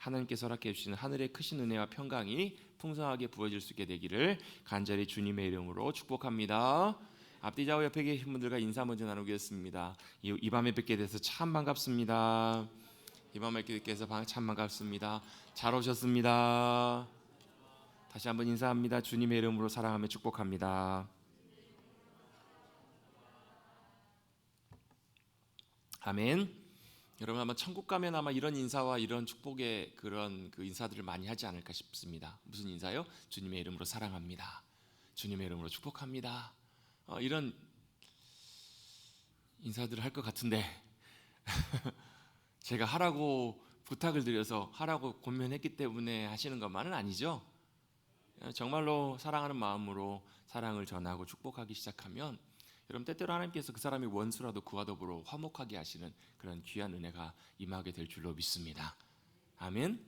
하나님께서 허락해 주시는 하늘의 크신 은혜와 평강이 풍성하게 부어질 수 있게 되기를 간절히 주님의 이름으로 축복합니다. 앞뒤 좌우 옆에 계신 분들과 인사 먼저 나누겠습니다. 이 밤에 뵙게 돼서 참 반갑습니다. 이 밤에 뵙게 돼서 참 반갑습니다. 잘 오셨습니다. 다시 한번 인사합니다. 주님의 이름으로 사랑하며 축복합니다. 아멘. 여러분 아마 천국 가면 아마 이런 인사와 이런 축복의 그런 인사들을 많이 하지 않을까 싶습니다. 무슨 인사요? 주님의 이름으로 사랑합니다. 주님의 이름으로 축복합니다. 이런 인사들을 할 것 같은데 제가 하라고 부탁을 드려서 하라고 권면했기 때문에 하시는 것만은 아니죠. 정말로 사랑하는 마음으로 사랑을 전하고 축복하기 시작하면 여러분 때때로 하나님께서 그 사람이 원수라도 그와 더불어 화목하게 하시는 그런 귀한 은혜가 임하게 될 줄로 믿습니다. 아멘.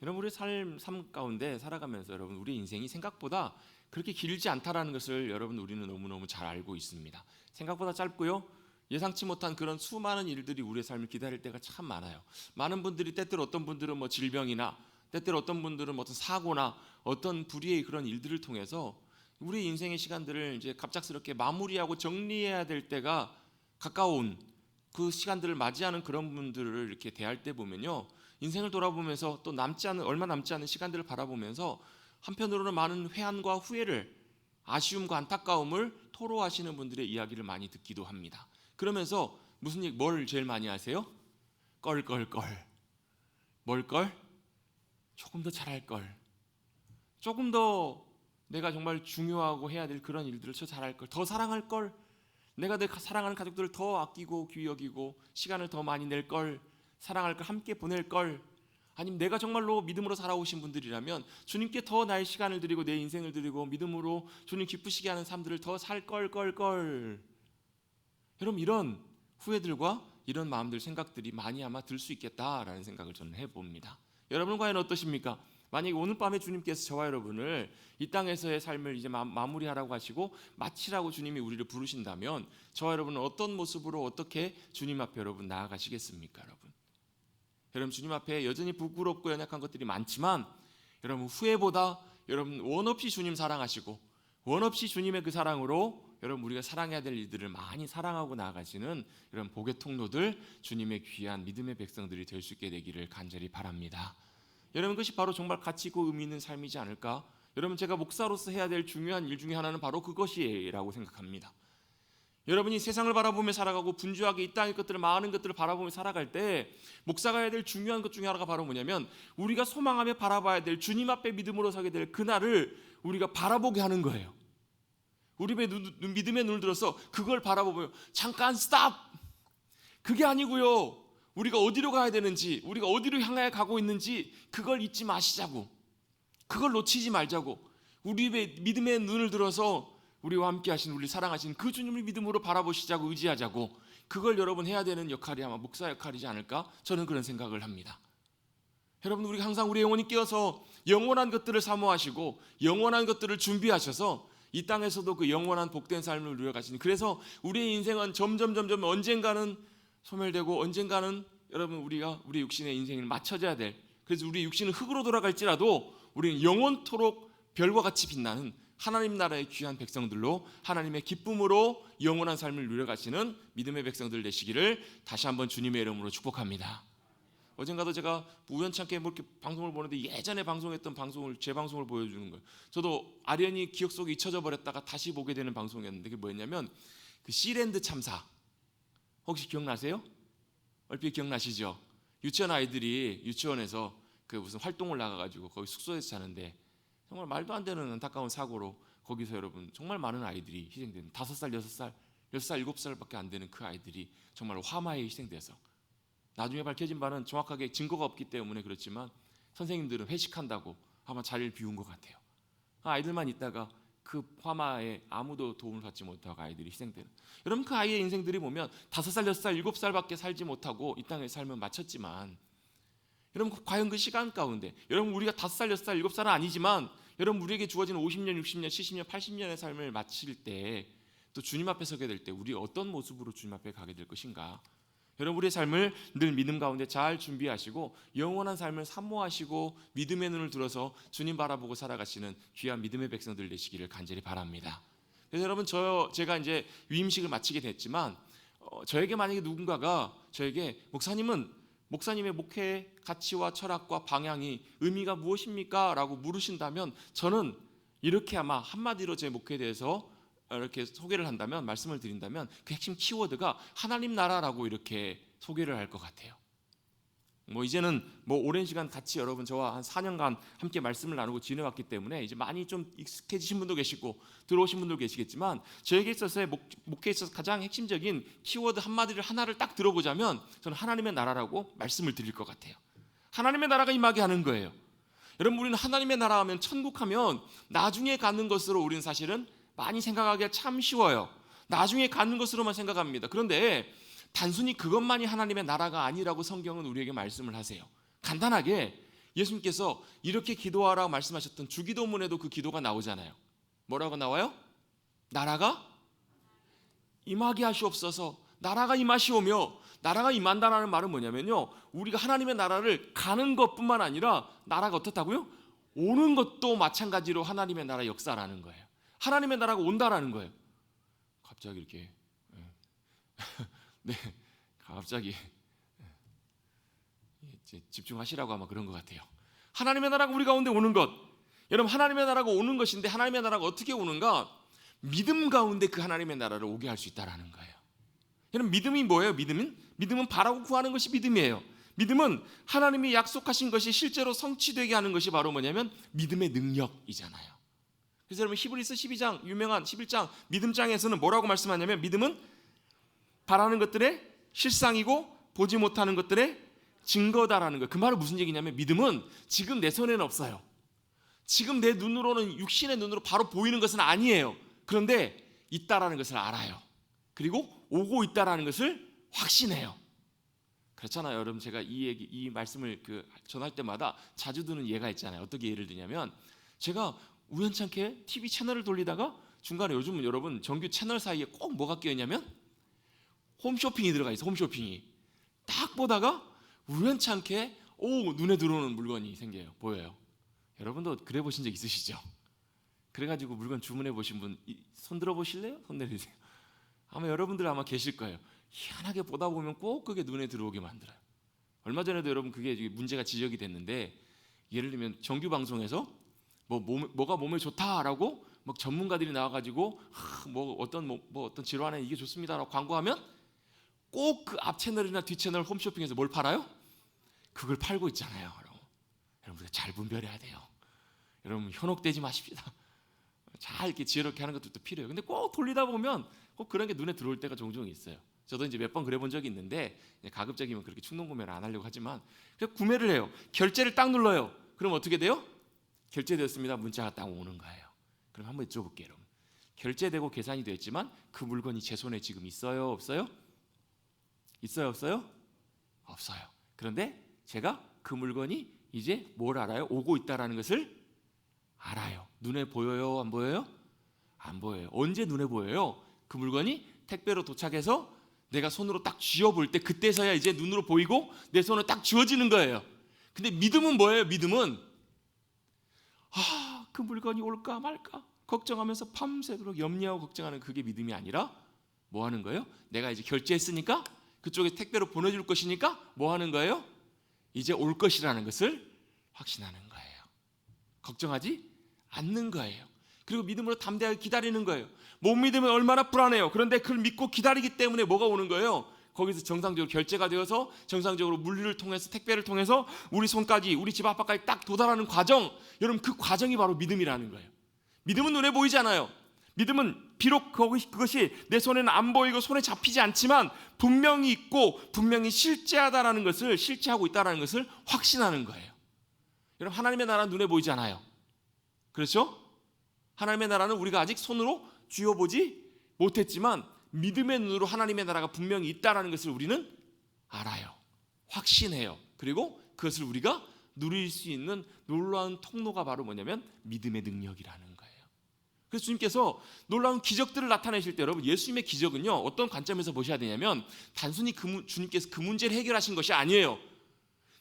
여러분 우리 삶 가운데 살아가면서 여러분 우리 인생이 생각보다 그렇게 길지 않다라는 것을 여러분 우리는 너무너무 잘 알고 있습니다. 생각보다 짧고요. 예상치 못한 그런 수많은 일들이 우리의 삶을 기다릴 때가 참 많아요. 많은 분들이 때때로 어떤 분들은 뭐 질병이나 때때로 어떤 분들은 어떤 사고나 어떤 불의의 그런 일들을 통해서 우리 인생의 시간들을 이제 갑작스럽게 마무리하고 정리해야 될 때가 가까운 그 시간들을 맞이하는 그런 분들을 이렇게 대할 때 보면요, 인생을 돌아보면서 또 얼마 남지 않은 시간들을 바라보면서 한편으로는 많은 회한과 후회를, 아쉬움과 안타까움을 토로하시는 분들의 이야기를 많이 듣기도 합니다. 그러면서 뭘 제일 많이 하세요? 껄껄껄. 뭘 걸? 조금 더 잘할 걸. 조금 더 내가 정말 중요하고 해야 될 그런 일들을 더 잘할 걸, 더 사랑할 걸, 내가 내 사랑하는 가족들을 더 아끼고 귀 여기고 시간을 더 많이 낼 걸, 사랑할 걸, 함께 보낼 걸, 아니면 내가 정말로 믿음으로 살아오신 분들이라면 주님께 더 나의 시간을 드리고 내 인생을 드리고 믿음으로 주님 기쁘시게 하는 삶들을 더 살 걸. 여러분 이런 후회들과 이런 마음들, 생각들이 많이 아마 들 수 있겠다라는 생각을 저는 해봅니다. 여러분은 과연 어떠십니까? 만약에 오늘 밤에 주님께서 저와 여러분을 이 땅에서의 삶을 이제 마무리하라고 하시고 마치라고 주님이 우리를 부르신다면 저와 여러분은 어떤 모습으로 어떻게 주님 앞에 여러분 나아가시겠습니까? 여러분 주님 앞에 여전히 부끄럽고 연약한 것들이 많지만 여러분 후회보다 여러분 원 없이 주님 사랑하시고 원 없이 주님의 그 사랑으로 여러분 우리가 사랑해야 될 일들을 많이 사랑하고 나아가시는 이런 복의 통로들, 주님의 귀한 믿음의 백성들이 될 수 있게 되기를 간절히 바랍니다. 여러분 그것이 바로 정말 가치 있고 의미 있는 삶이지 않을까? 여러분 제가 목사로서 해야 될 중요한 일 중에 하나는 바로 그것이라고 생각합니다. 여러분이 세상을 바라보며 살아가고 분주하게 이 땅의 것들을, 많은 것들을 바라보며 살아갈 때 목사가 해야 될 중요한 것 중에 하나가 바로 뭐냐면 우리가 소망하며 바라봐야 될 주님 앞에 믿음으로 서게 될 그날을 우리가 바라보게 하는 거예요. 우리의 믿음의 눈을 들어서 그걸 바라보며 잠깐 스탑! 그게 아니고요, 우리가 어디로 가야 되는지, 우리가 어디로 향해 가고 있는지 그걸 잊지 마시자고, 그걸 놓치지 말자고, 우리의 믿음의 눈을 들어서 우리와 함께 하신, 우리 사랑하신 그 주님을 믿음으로 바라보시자고, 의지하자고, 그걸 여러분 해야 되는 역할이 아마 목사 역할이지 않을까? 저는 그런 생각을 합니다. 여러분 우리가 항상 우리 영혼이 깨어서 영원한 것들을 사모하시고 영원한 것들을 준비하셔서 이 땅에서도 그 영원한 복된 삶을 누려가시는, 그래서 우리의 인생은 점점 언젠가는 소멸되고 언젠가는 여러분 우리가 우리 육신의 인생을 맞춰져야 될, 그래서 우리 육신은 흙으로 돌아갈지라도 우리는 영원토록 별과 같이 빛나는 하나님 나라의 귀한 백성들로 하나님의 기쁨으로 영원한 삶을 누려가시는 믿음의 백성들 되시기를 다시 한번 주님의 이름으로 축복합니다. 어젠가도 제가 우연찮게 이렇게 방송을 보는데 예전에 방송했던 제 방송을 보여주는 거예요. 저도 아련히 기억 속에 잊혀져 버렸다가 다시 보게 되는 방송이었는데, 그게 뭐였냐면 그 시랜드 참사, 혹시 기억나세요? 얼핏 기억나시죠? 유치원 아이들이 유치원에서 그 무슨 활동을 나가가지고 거기 숙소에서 자는데 정말 말도 안 되는 안타까운 사고로 거기서 여러분 정말 많은 아이들이 희생되는, 5살, 6살, 7살밖에 안 되는 그 아이들이 정말 화마에 희생돼서, 나중에 밝혀진 바는 정확하게 증거가 없기 때문에 그렇지만 선생님들은 회식한다고 아마 자리를 비운 것 같아요. 아이들만 있다가 그 화마에 아무도 도움을 받지 못하고 아이들이 희생되는, 여러분 그 아이의 인생들이 보면 5살, 6살, 7살밖에 살지 못하고 이 땅의 삶을 마쳤지만, 여러분 과연 그 시간 가운데 여러분 우리가 5살, 6살, 7살은 아니지만 여러분 우리에게 주어진 50년, 60년, 70년, 80년의 삶을 마칠 때 또 주님 앞에 서게 될 때 우리 어떤 모습으로 주님 앞에 가게 될 것인가? 여러분 우리의 삶을 늘 믿음 가운데 잘 준비하시고 영원한 삶을 사모하시고 믿음의 눈을 들어서 주님 바라보고 살아가시는 귀한 믿음의 백성들 되시기를 간절히 바랍니다. 그래서 여러분 제가 이제 위임식을 마치게 됐지만 저에게 만약에 누군가가 저에게 목사님의 목회 가치와 철학과 방향이 의미가 무엇입니까? 라고 물으신다면 저는 이렇게 아마 한마디로 제 목회에 대해서 이렇게 소개를 한다면, 말씀을 드린다면 그 핵심 키워드가 하나님 나라라고 이렇게 소개를 할 것 같아요. 이제는 오랜 시간 같이 여러분 저와 한 4년간 함께 말씀을 나누고 지내왔기 때문에 이제 많이 좀 익숙해지신 분도 계시고 들어오신 분도 계시겠지만 저에게 있어서의 목회에 있어서 가장 핵심적인 키워드 하나를 딱 들어보자면 저는 하나님의 나라라고 말씀을 드릴 것 같아요. 하나님의 나라가 임하게 하는 거예요. 여러분 우리는 하나님의 나라 하면 천국 하면 나중에 가는 것으로 우리는 사실은 많이 생각하기가 참 쉬워요. 나중에 가는 것으로만 생각합니다. 그런데 단순히 그것만이 하나님의 나라가 아니라고 성경은 우리에게 말씀을 하세요. 간단하게 예수님께서 이렇게 기도하라고 말씀하셨던 주기도문에도 그 기도가 나오잖아요. 뭐라고 나와요? 나라가 임하게 하시옵소서. 나라가 임하시오며, 나라가 임한다라는 말은 뭐냐면요, 우리가 하나님의 나라를 가는 것뿐만 아니라 나라가 어떻다고요? 오는 것도 마찬가지로 하나님의 나라 역사라는 거예요. 하나님의 나라가 온다라는 거예요. 갑자기 이렇게 네, 갑자기 집중하시라고 아마 그런 것 같아요. 하나님의 나라가 우리 가운데 오는 것. 여러분 하나님의 나라가 오는 것인데 하나님의 나라가 어떻게 오는가? 믿음 가운데 그 하나님의 나라를 오게 할 수 있다라는 거예요. 여러분 믿음이 뭐예요? 믿음은 바라고 구하는 것이 믿음이에요. 믿음은 하나님이 약속하신 것이 실제로 성취되게 하는 것이 바로 뭐냐면 믿음의 능력이잖아요. 그래서 여러분 히브리서 12장 유명한 11장 믿음장에서는 뭐라고 말씀하냐면 믿음은 바라는 것들의 실상이고 보지 못하는 것들의 증거다라는 거예요. 그 말은 무슨 얘기냐면 믿음은 지금 내 손에는 없어요. 지금 내 눈으로는 육신의 눈으로 바로 보이는 것은 아니에요. 그런데 있다라는 것을 알아요. 그리고 오고 있다라는 것을 확신해요. 그렇잖아요. 여러분 제가 이 말씀을 전할 때마다 자주 드는 예가 있잖아요. 어떻게 예를 드냐면 제가 우연찮게 TV 채널을 돌리다가 중간에 요즘은 여러분 정규 채널 사이에 꼭 뭐가 끼어있냐면 홈쇼핑이 들어가 있어. 홈쇼핑이 딱 보다가 우연찮게 눈에 들어오는 물건이 생겨요. 보여요. 여러분도 그래 보신 적 있으시죠? 그래가지고 물건 주문해 보신 분 손 들어 보실래요? 손 내리세요. 아마 여러분들 아마 계실 거예요. 희한하게 보다 보면 꼭 그게 눈에 들어오게 만들어요. 얼마 전에도 여러분 그게 문제가 지적이 됐는데, 예를 들면 정규 방송에서 뭐가 몸에 좋다라고 막 전문가들이 나와가지고 어떤 질환에 이게 좋습니다라고 광고하면 꼭 그 앞 채널이나 뒷 채널 홈쇼핑에서 뭘 팔아요? 그걸 팔고 있잖아요. 여러분들 잘 분별해야 돼요. 여러분 현혹되지 마십시다. 잘 이렇게 지혜롭게 하는 것도 필요해요. 근데 꼭 돌리다 보면 꼭 그런 게 눈에 들어올 때가 종종 있어요. 저도 이제 몇 번 그래 본 적이 있는데 가급적이면 그렇게 충동 구매를 안 하려고 하지만 그냥 구매를 해요. 결제를 딱 눌러요. 그럼 어떻게 돼요? 결제되었습니다. 문자가 딱 오는 거예요. 그럼 한번 여쭤볼게요. 여러분 결제되고 계산이 됐지만 그 물건이 제 손에 지금 있어요? 없어요? 있어요? 없어요? 없어요. 그런데 제가 그 물건이 이제 뭘 알아요? 오고 있다라는 것을 알아요. 눈에 보여요? 안 보여요? 안 보여요. 언제 눈에 보여요? 그 물건이 택배로 도착해서 내가 손으로 딱 쥐어볼 때 그때서야 이제 눈으로 보이고 내 손에 딱 쥐어지는 거예요. 근데 믿음은 뭐예요? 믿음은 그 물건이 올까 말까 걱정하면서 밤새도록 염려하고 걱정하는 그게 믿음이 아니라 뭐 하는 거예요? 내가 이제 결제했으니까 그쪽에 택배로 보내줄 것이니까 뭐 하는 거예요? 이제 올 것이라는 것을 확신하는 거예요. 걱정하지 않는 거예요. 그리고 믿음으로 담대하게 기다리는 거예요. 못 믿으면 얼마나 불안해요. 그런데 그걸 믿고 기다리기 때문에 뭐가 오는 거예요? 거기서 정상적으로 결제가 되어서 정상적으로 물류를 통해서 택배를 통해서 우리 손까지 우리 집 앞까지 딱 도달하는 과정, 여러분 그 과정이 바로 믿음이라는 거예요. 믿음은 눈에 보이지 않아요. 믿음은 비록 그것이 내 손에는 안 보이고 손에 잡히지 않지만 분명히 있고 분명히 실제하다라는 것을 실제하고 있다라는 것을 확신하는 거예요. 여러분 하나님의 나라는 눈에 보이지 않아요. 그렇죠? 하나님의 나라는 우리가 아직 손으로 쥐어보지 못했지만 믿음의 눈으로 하나님의 나라가 분명히 있다라는 것을 우리는 알아요. 확신해요. 그리고 그것을 우리가 누릴 수 있는 놀라운 통로가 바로 뭐냐면 믿음의 능력이라는 거예요. 그래서 주님께서 놀라운 기적들을 나타내실 때 여러분 예수님의 기적은요 어떤 관점에서 보셔야 되냐면 단순히 주님께서 그 문제를 해결하신 것이 아니에요.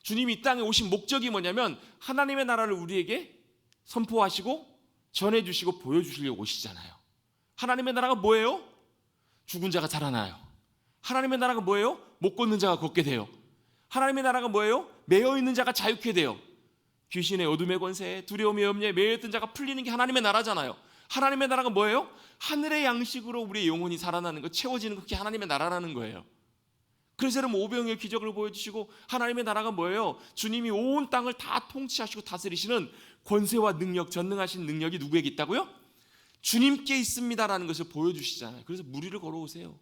주님이 이 땅에 오신 목적이 뭐냐면 하나님의 나라를 우리에게 선포하시고 전해주시고 보여주시려고 오시잖아요. 하나님의 나라가 뭐예요? 죽은 자가 살아나요. 하나님의 나라가 뭐예요? 못 걷는 자가 걷게 돼요. 하나님의 나라가 뭐예요? 매여 있는 자가 자유케 돼요. 귀신의 어둠의 권세에 두려움의 염려에 매여 있던 자가 풀리는 게 하나님의 나라잖아요. 하나님의 나라가 뭐예요? 하늘의 양식으로 우리의 영혼이 살아나는 것, 채워지는 것, 그게 하나님의 나라라는 거예요. 그래서 여러분 오병이의 기적을 보여주시고 하나님의 나라가 뭐예요? 주님이 온 땅을 다 통치하시고 다스리시는 권세와 능력, 전능하신 능력이 누구에게 있다고요? 주님께 있습니다라는 것을 보여주시잖아요. 그래서 무리를 걸어오세요.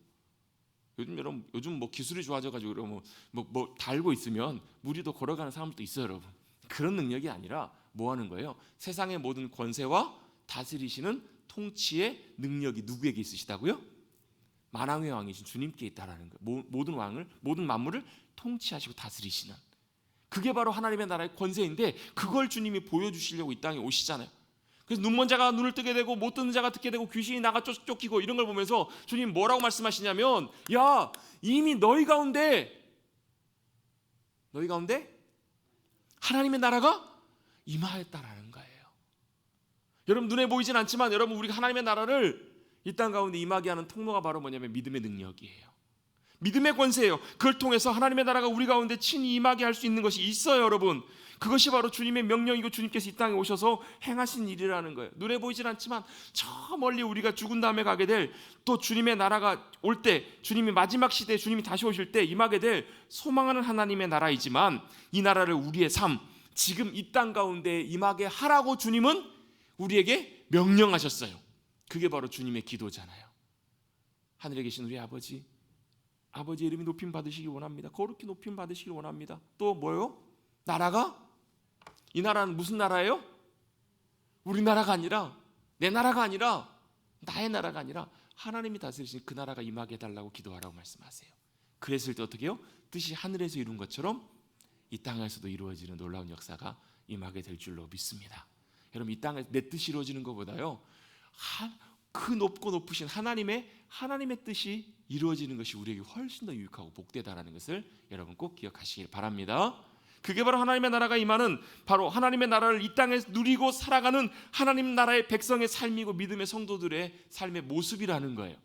요즘 뭐 기술이 좋아져가지고 뭐 달고 있으면 무리도 걸어가는 사람도 있어요, 여러분. 그런 능력이 아니라 뭐 하는 거예요? 세상의 모든 권세와 다스리시는 통치의 능력이 누구에게 있으시다고요? 만왕의 왕이신 주님께 있다라는 거예요. 모든 만물을 통치하시고 다스리시는, 그게 바로 하나님의 나라의 권세인데 그걸 주님이 보여주시려고 이 땅에 오시잖아요. 그래서 눈먼 자가 눈을 뜨게 되고 못 듣는 자가 듣게 되고 귀신이 나가 쫓기고 이런 걸 보면서 주님 뭐라고 말씀하시냐면, 야, 이미 너희 가운데 하나님의 나라가 임하였다라는 거예요. 여러분 눈에 보이진 않지만 여러분 우리가 하나님의 나라를 이 땅 가운데 임하게 하는 통로가 바로 뭐냐면 믿음의 능력이에요. 믿음의 권세예요. 그걸 통해서 하나님의 나라가 우리 가운데 친히 임하게 할 수 있는 것이 있어요, 여러분. 그것이 바로 주님의 명령이고 주님께서 이 땅에 오셔서 행하신 일이라는 거예요. 눈에 보이진 않지만 저 멀리 우리가 죽은 다음에 가게 될, 또 주님의 나라가 올 때, 주님이 마지막 시대에 주님이 다시 오실 때 임하게 될 소망하는 하나님의 나라이지만, 이 나라를 우리의 삶, 지금 이 땅 가운데 임하게 하라고 주님은 우리에게 명령하셨어요. 그게 바로 주님의 기도잖아요. 하늘에 계신 우리 아버지, 아버지의 이름이 높임 받으시기 원합니다. 거룩히 높임 받으시기 원합니다. 또 뭐요? 나라가? 이 나라는 무슨 나라예요? 우리 나라가 아니라, 내 나라가 아니라, 나의 나라가 아니라 하나님이 다스리신 그 나라가 임하게 해달라고 기도하라고 말씀하세요. 그랬을 때 어떻게 해요? 뜻이 하늘에서 이룬 것처럼 이 땅에서도 이루어지는 놀라운 역사가 임하게 될 줄로 믿습니다. 여러분 이 땅에 내 뜻이 이루어지는 것보다요, 그 높고 높으신 하나님의 뜻이 이루어지는 것이 우리에게 훨씬 더 유익하고 복되다라는 것을 여러분 꼭 기억하시길 바랍니다. 그게 바로 하나님의 나라가 임하는, 바로 하나님의 나라를 이 땅에 누리고 살아가는 하나님 나라의 백성의 삶이고 믿음의 성도들의 삶의 모습이라는 거예요.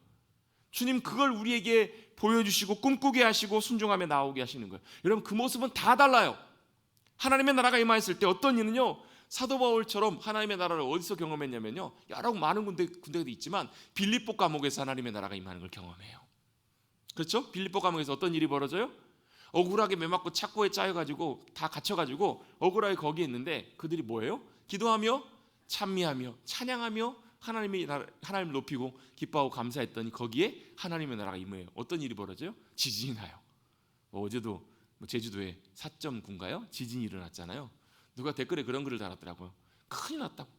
주님 그걸 우리에게 보여주시고 꿈꾸게 하시고 순종하며 나오게 하시는 거예요. 여러분 그 모습은 다 달라요. 하나님의 나라가 임하였을 때 어떤 이는요, 사도 바울처럼 하나님의 나라를 어디서 경험했냐면요, 여러 많은 군데가 있지만 빌립보 감옥에서 하나님의 나라가 임하는 걸 경험해요. 그렇죠? 빌립보 감옥에서 어떤 일이 벌어져요? 억울하게 매맞고 착고에 짜여가지고 다 갇혀가지고 억울하게 거기에 있는데 그들이 뭐예요? 기도하며 찬미하며 찬양하며 하나님을 높이고 기뻐하고 감사했더니 거기에 하나님의 나라가 임해요. 어떤 일이 벌어져요? 지진이 나요. 어제도 제주도에 4.9인가요? 지진이 일어났잖아요. 누가 댓글에 그런 글을 달았더라고요. 큰일 났다고.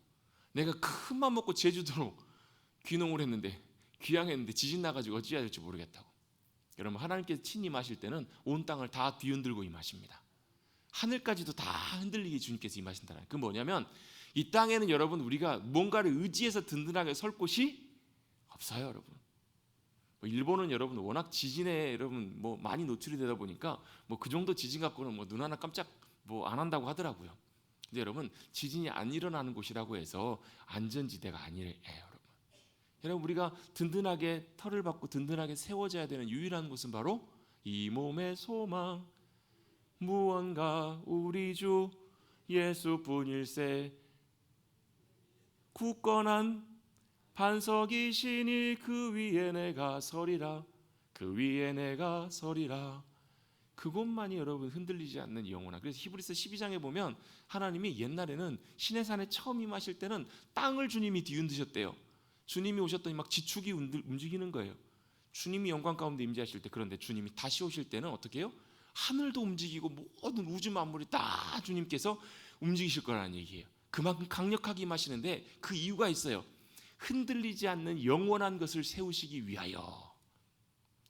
내가 큰 맘 먹고 제주도로 귀농을 했는데, 귀향했는데 지진 나가지고 어찌해야 될지 모르겠다고. 여러분 하나님께서 친히 임하실 때는 온 땅을 다 뒤흔들고 임하십니다. 하늘까지도 다 흔들리게 주님께서 임하신다는, 그 뭐냐면 이 땅에는 여러분 우리가 뭔가를 의지해서 든든하게 설 곳이 없어요, 여러분. 일본은 여러분 워낙 지진에 여러분 많이 노출이 되다 보니까 그 정도 지진 갖고는 눈 하나 깜짝 안 한다고 하더라고요. 근데 여러분 지진이 안 일어나는 곳이라고 해서 안전지대가 아니에요, 여러분. 여러분 우리가 든든하게 털을 받고 든든하게 세워져야 되는 유일한 곳은 바로 이 몸의 소망 무언가 우리 주 예수뿐일세, 굳건한 반석이시니 그 위에 내가 서리라, 그 위에 내가 서리라. 그것만이 여러분 흔들리지 않는 영원한. 그래서 히브리서 12장에 보면 하나님이 옛날에는 시내산에 처음 임하실 때는 땅을 주님이 뒤흔드셨대요. 주님이 오셨더니 막 지축이 움직이는 거예요. 주님이 영광 가운데 임재하실 때. 그런데 주님이 다시 오실 때는 어떻게 해요? 하늘도 움직이고 모든 우주 만물이 다 주님께서 움직이실 거라는 얘기예요. 그만큼 강력하게 임하시는데 그 이유가 있어요. 흔들리지 않는 영원한 것을 세우시기 위하여.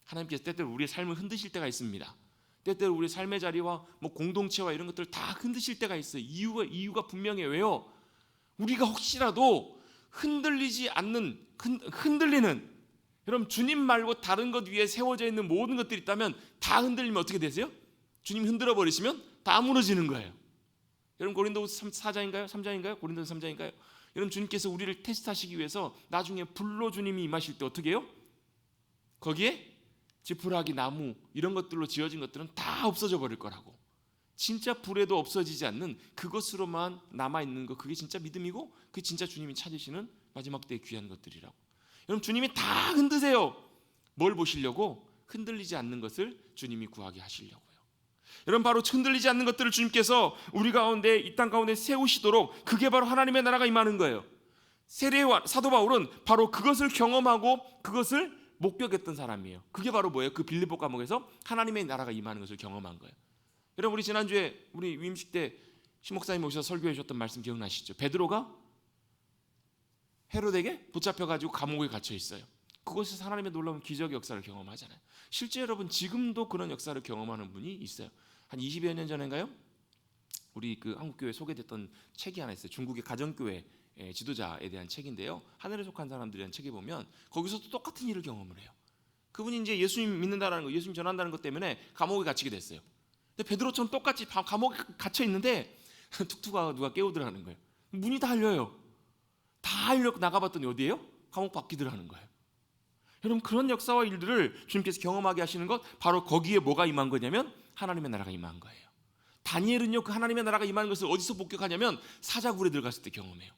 하나님께서 때때로 우리의 삶을 흔드실 때가 있습니다. 때때로 우리 삶의 자리와 공동체와 이런 것들을 다 흔드실 때가 있어요. 이유가 분명해요. 왜요? 우리가 혹시라도 흔들리지 않는, 흔들리는, 여러분 주님 말고 다른 것 위에 세워져 있는 모든 것들이 있다면 다 흔들리면 어떻게 되세요? 주님 흔들어 버리시면 다 무너지는 거예요. 여러분 고린도서 4장인가요? 3장인가요? 고린도서 3장인가요? 여러분 주님께서 우리를 테스트하시기 위해서 나중에 불로 주님이 임하실 때 어떻게 해요? 거기에 지푸라기, 나무 이런 것들로 지어진 것들은 다 없어져 버릴 거라고. 진짜 불에도 없어지지 않는 그것으로만 남아있는 거, 그게 진짜 믿음이고 그게 진짜 주님이 찾으시는 마지막 때의 귀한 것들이라고. 여러분 주님이 다 흔드세요. 뭘 보시려고? 흔들리지 않는 것을 주님이 구하게 하시려고요. 여러분 바로 흔들리지 않는 것들을 주님께서 우리 가운데, 이 땅 가운데 세우시도록, 그게 바로 하나님의 나라가 임하는 거예요. 세례와 사도 바울은 바로 그것을 경험하고 그것을 목격했던 사람이에요. 그게 바로 뭐예요? 그 빌립보 감옥에서 하나님의 나라가 임하는 것을 경험한 거예요. 여러분 우리 지난주에 우리 위임식 때 신목사님 오셔서 설교해 주셨던 말씀 기억나시죠? 베드로가 헤롯에게 붙잡혀가지고 감옥에 갇혀 있어요. 그곳에서 하나님의 놀라운 기적의 역사를 경험하잖아요. 실제 여러분 지금도 그런 역사를 경험하는 분이 있어요. 한 20여 년 전인가요? 우리 그 한국교회 소개됐던 책이 하나 있어요. 중국의 가정교회 지도자에 대한 책인데요. 하늘에 속한 사람들에 대한 책에 보면 거기서도 똑같은 일을 경험을 해요. 그분이 이제 예수님 믿는다라는 거, 예수님 전한다는 것 때문에 감옥에 갇히게 됐어요. 근데 베드로처럼 똑같이 감옥에 갇혀 있는데 툭툭 누가 깨우더라는 거예요. 문이 다 열려요. 다 열려 나가봤더니 어디예요? 감옥 밖이더라는 거예요. 여러분 그런 역사와 일들을 주님께서 경험하게 하시는 것, 바로 거기에 뭐가 임한 거냐면 하나님의 나라가 임한 거예요. 다니엘은요 그 하나님의 나라가 임하는 것을 어디서 목격하냐면 사자굴에 들어갔을 때 경험해요.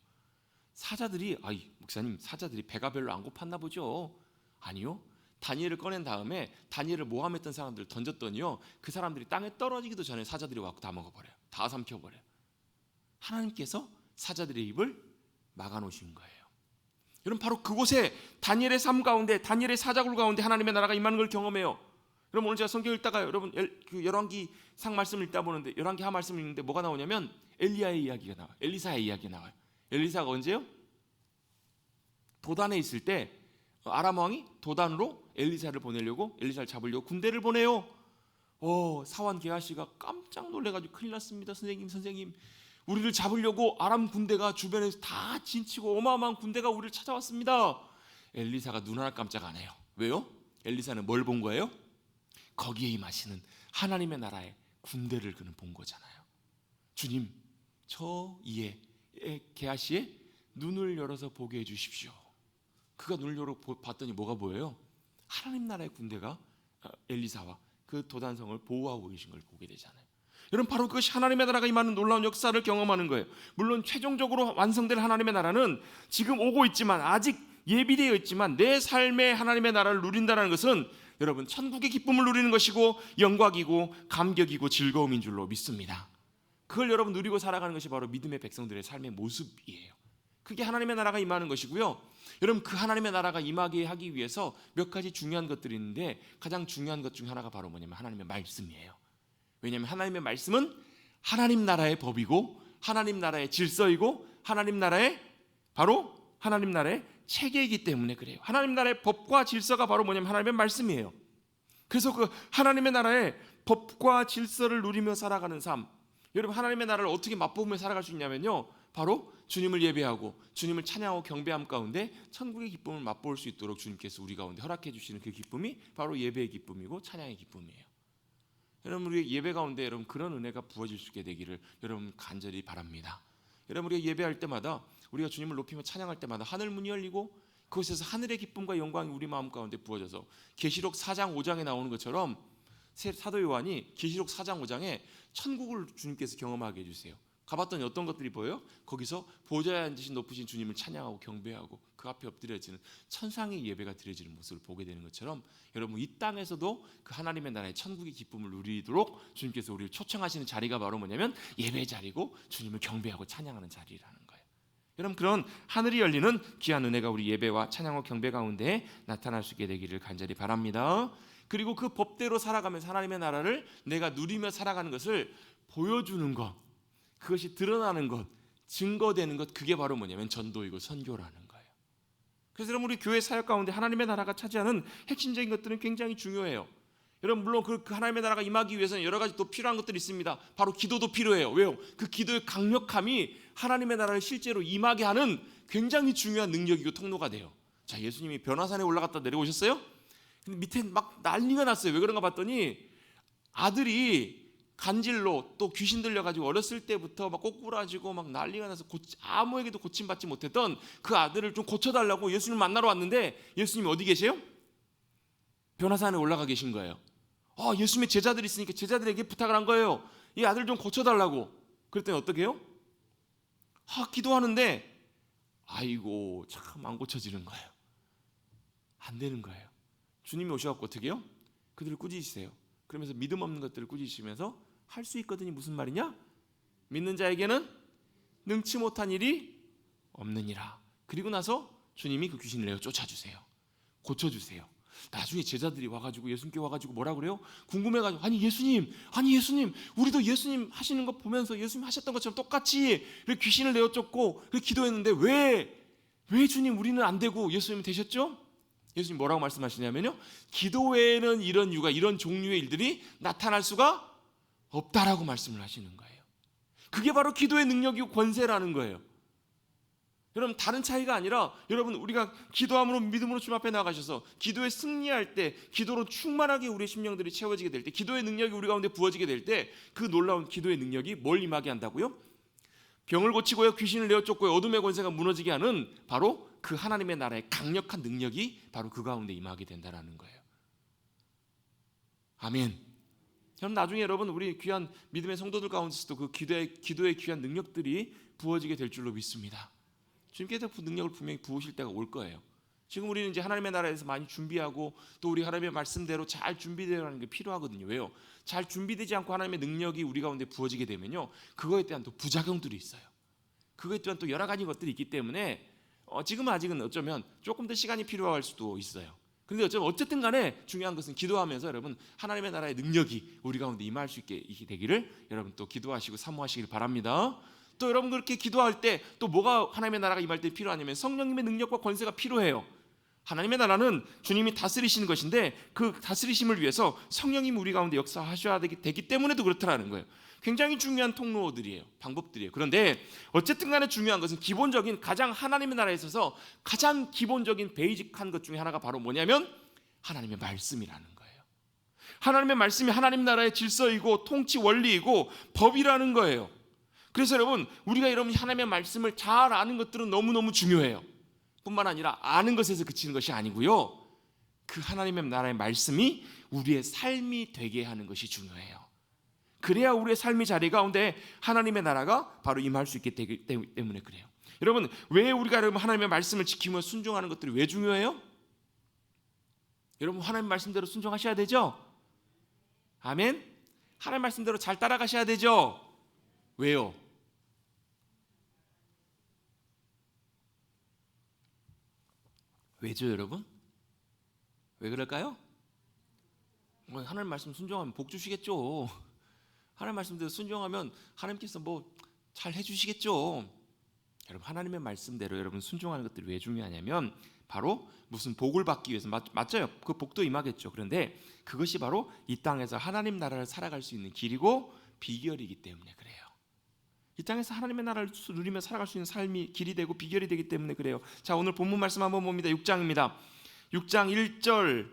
사자들이, 아이 목사님 사자들이 배가 별로 안 고팠나 보죠. 아니요, 다니엘을 꺼낸 다음에 다니엘을 모함했던 사람들을 던졌더니요 그 사람들이 땅에 떨어지기도 전에 사자들이 와서 다 먹어버려요. 다 삼켜버려요. 하나님께서 사자들의 입을 막아놓으신 거예요. 여러분 바로 그곳에 다니엘의 삶 가운데, 다니엘의 사자굴 가운데 하나님의 나라가 임하는 걸 경험해요. 여러분 오늘 제가 성경 읽다가 여러분 그 열왕기 상 말씀을 읽다 보는데, 열왕기 하 말씀을 읽는데 뭐가 나오냐면 엘리야의 이야기가 나와요. 엘리사의 이야기가 나와요. 엘리사가 언제요? 도단에 있을 때 아람 왕이 도단으로 엘리사를 보내려고, 엘리사를 잡으려고 군대를 보내요. 사환 게하시가 깜짝 놀래가지고 큰일 났습니다. 선생님 우리를 잡으려고 아람 군대가 주변에서 다 진치고 어마어마한 군대가 우리를 찾아왔습니다. 엘리사가 눈 하나 깜짝 안 해요. 왜요? 엘리사는 뭘 본 거예요? 거기에 임하시는 하나님의 나라의 군대를 그는 본 거잖아요. 주님, 저 이에 게하시의 눈을 열어서 보게 해주십시오. 그가 눈을 열어 봤더니 뭐가 보여요? 하나님 나라의 군대가 엘리사와 그 도단성을 보호하고 계신 걸 보게 되잖아요. 여러분 바로 그것이 하나님의 나라가 임하는 놀라운 역사를 경험하는 거예요. 물론 최종적으로 완성될 하나님의 나라는 지금 오고 있지만, 아직 예비되어 있지만, 내 삶의 하나님의 나라를 누린다는 것은 여러분 천국의 기쁨을 누리는 것이고 영광이고 감격이고 즐거움인 줄로 믿습니다. 그걸 여러분 누리고 살아가는 것이 바로 믿음의 백성들의 삶의 모습이에요. 그게 하나님의 나라가 임하는 것이고요. 여러분 그 하나님의 나라가 임하게 하기 위해서 몇 가지 중요한 것들이 있는데, 가장 중요한 것 중 하나가 바로 뭐냐면 하나님의 말씀이에요. 왜냐하면 하나님의 말씀은 하나님 나라의 법이고 하나님 나라의 질서이고 하나님 나라의 바로 하나님 나라의 체계이기 때문에 그래요. 하나님 나라의 법과 질서가 바로 뭐냐면 하나님의 말씀이에요. 그래서 그 하나님의 나라의 법과 질서를 누리며 살아가는 삶, 여러분 하나님의 나라를 어떻게 맛보며 살아갈 수 있냐면요, 바로 주님을 예배하고 주님을 찬양하고 경배함 가운데 천국의 기쁨을 맛볼 수 있도록 주님께서 우리 가운데 허락해 주시는 그 기쁨이 바로 예배의 기쁨이고 찬양의 기쁨이에요. 여러분 우리 예배 가운데 여러분 그런 은혜가 부어질 수 있게 되기를 여러분 간절히 바랍니다. 여러분 우리가 예배할 때마다, 우리가 주님을 높이며 찬양할 때마다 하늘 문이 열리고 그곳에서 하늘의 기쁨과 영광이 우리 마음 가운데 부어져서 계시록 4장 5장에 나오는 것처럼 사도 요한이 계시록 4장 5장에 천국을 주님께서 경험하게 해주세요. 가봤더니 어떤 것들이 보여요? 거기서 보좌에 앉으신 높으신 주님을 찬양하고 경배하고 그 앞에 엎드려지는 천상의 예배가 드려지는 모습을 보게 되는 것처럼, 여러분 이 땅에서도 그 하나님의 나라의 천국의 기쁨을 누리도록 주님께서 우리를 초청하시는 자리가 바로 뭐냐면 예배 자리고 주님을 경배하고 찬양하는 자리라는 거예요. 여러분 그런 하늘이 열리는 귀한 은혜가 우리 예배와 찬양과 경배 가운데 나타날 수 있게 되기를 간절히 바랍니다. 그리고 그 법대로 살아가면서 하나님의 나라를 내가 누리며 살아가는 것을 보여주는 것, 그것이 드러나는 것, 증거되는 것, 그게 바로 뭐냐면 전도이고 선교라는 거예요. 그래서 여러분 우리 교회 사역 가운데 하나님의 나라가 차지하는 핵심적인 것들은 굉장히 중요해요. 여러분 물론 그 하나님의 나라가 임하기 위해서는 여러 가지 또 필요한 것들이 있습니다. 바로 기도도 필요해요. 왜요? 그 기도의 강력함이 하나님의 나라를 실제로 임하게 하는 굉장히 중요한 능력이고 통로가 돼요. 자, 예수님이 변화산에 올라갔다 내려오셨어요? 근데 밑에 막 난리가 났어요. 왜 그런가 봤더니 아들이 간질로 또 귀신 들려가지고 어렸을 때부터 막 꼬꾸라지고 막 난리가 나서 아무에게도 고침받지 못했던 그 아들을 좀 고쳐달라고 예수님 만나러 왔는데 예수님이 어디 계세요? 변화산에 올라가 계신 거예요. 예수님의 제자들이 있으니까 제자들에게 부탁을 한 거예요. 이 아들 좀 고쳐달라고. 그랬더니 어떻게 해요? 기도하는데 아이고 참 안 고쳐지는 거예요. 안 되는 거예요. 주님이 오셔갖고 어떻게 해요? 그들을 꾸짖으세요. 그러면서 믿음 없는 것들을 꾸짖으시면서 할 수 있거든이 무슨 말이냐? 믿는 자에게는 능치 못한 일이 없느니라. 그리고 나서 주님이 그 귀신을 내어 쫓아주세요. 고쳐주세요. 나중에 제자들이 와가지고 예수님께 와가지고 뭐라 그래요? 궁금해가지고 아니 예수님 우리도 예수님 하시는 거 보면서 예수님 하셨던 것처럼 똑같이 귀신을 내어 쫓고 기도했는데 왜 주님 우리는 안 되고 예수님은 되셨죠? 예수님 뭐라고 말씀하시냐면요, 기도 외에는 이런 이유가 이런 종류의 일들이 나타날 수가 없다라고 말씀을 하시는 거예요. 그게 바로 기도의 능력이고 권세라는 거예요. 여러분 다른 차이가 아니라 여러분 우리가 기도함으로 믿음으로 주님 앞에 나가셔서 기도에 승리할 때, 기도로 충만하게 우리의 심령들이 채워지게 될 때, 기도의 능력이 우리 가운데 부어지게 될 때 그 놀라운 기도의 능력이 뭘 임하게 한다고요? 병을 고치고요, 귀신을 내어 쫓고요, 어둠의 권세가 무너지게 하는 바로 그 하나님의 나라의 강력한 능력이 바로 그 가운데 임하게 된다라는 거예요. 아멘. 그럼 나중에 여러분 우리 귀한 믿음의 성도들 가운데서도 그 기도의 귀한 능력들이 부어지게 될 줄로 믿습니다. 주님께서 그 능력을 분명히 부으실 때가 올 거예요. 지금 우리는 이제 하나님의 나라에서 많이 준비하고 또 우리 하나님의 말씀대로 잘 준비되어가는 게 필요하거든요. 왜요? 잘 준비되지 않고 하나님의 능력이 우리 가운데 부어지게 되면요, 그거에 대한 또 부작용들이 있어요. 그거에 대한 또 여러 가지 것들이 있기 때문에 지금은 아직은 어쩌면 조금 더 시간이 필요할 수도 있어요. 그런데 어쨌든 간에 중요한 것은 기도하면서 여러분 하나님의 나라의 능력이 우리 가운데 임할 수 있게 되기를 여러분 또 기도하시고 사모하시길 바랍니다. 또 여러분 그렇게 기도할 때 또 뭐가 하나님의 나라가 임할 때 필요하냐면 성령님의 능력과 권세가 필요해요. 하나님의 나라는 주님이 다스리시는 것인데 그 다스리심을 위해서 성령님이 우리 가운데 역사하셔야 되기 때문에도 그렇다라는 거예요. 굉장히 중요한 통로들이에요. 방법들이에요. 그런데 어쨌든 간에 중요한 것은 기본적인 가장 하나님의 나라에 있어서 가장 기본적인 베이직한 것 중에 하나가 바로 뭐냐면 하나님의 말씀이라는 거예요. 하나님의 말씀이 하나님 나라의 질서이고 통치 원리이고 법이라는 거예요. 그래서 여러분 우리가 여러분 하나님의 말씀을 잘 아는 것들은 너무너무 중요해요. 뿐만 아니라 아는 것에서 그치는 것이 아니고요, 그 하나님의 나라의 말씀이 우리의 삶이 되게 하는 것이 중요해요. 그래야 우리의 삶의 자리 가운데 하나님의 나라가 바로 임할 수 있기 때문에 그래요. 여러분 왜 우리가 여러분 하나님의 말씀을 지키며 순종하는 것들이 왜 중요해요? 여러분 하나님 말씀대로 순종하셔야 되죠? 아멘. 하나님 말씀대로 잘 따라가셔야 되죠? 왜요? 왜죠 여러분? 왜 그럴까요? 하나님 말씀 순종하면 복 주시겠죠. 하나님 말씀대로 순종하면 하나님께서 뭐 잘 해주시겠죠. 여러분 하나님의 말씀대로 여러분 순종하는 것들이 왜 중요하냐면 바로 무슨 복을 받기 위해서 맞아요. 그 복도 임하겠죠. 그런데 그것이 바로 이 땅에서 하나님 나라를 살아갈 수 있는 길이고 비결이기 때문에 그래요. 이 땅에서 하나님의 나라를 누리며 살아갈 수 있는 삶이 길이 되고 비결이 되기 때문에 그래요. 자, 오늘 본문 말씀 한번 봅니다. 6장입니다. 6장 1절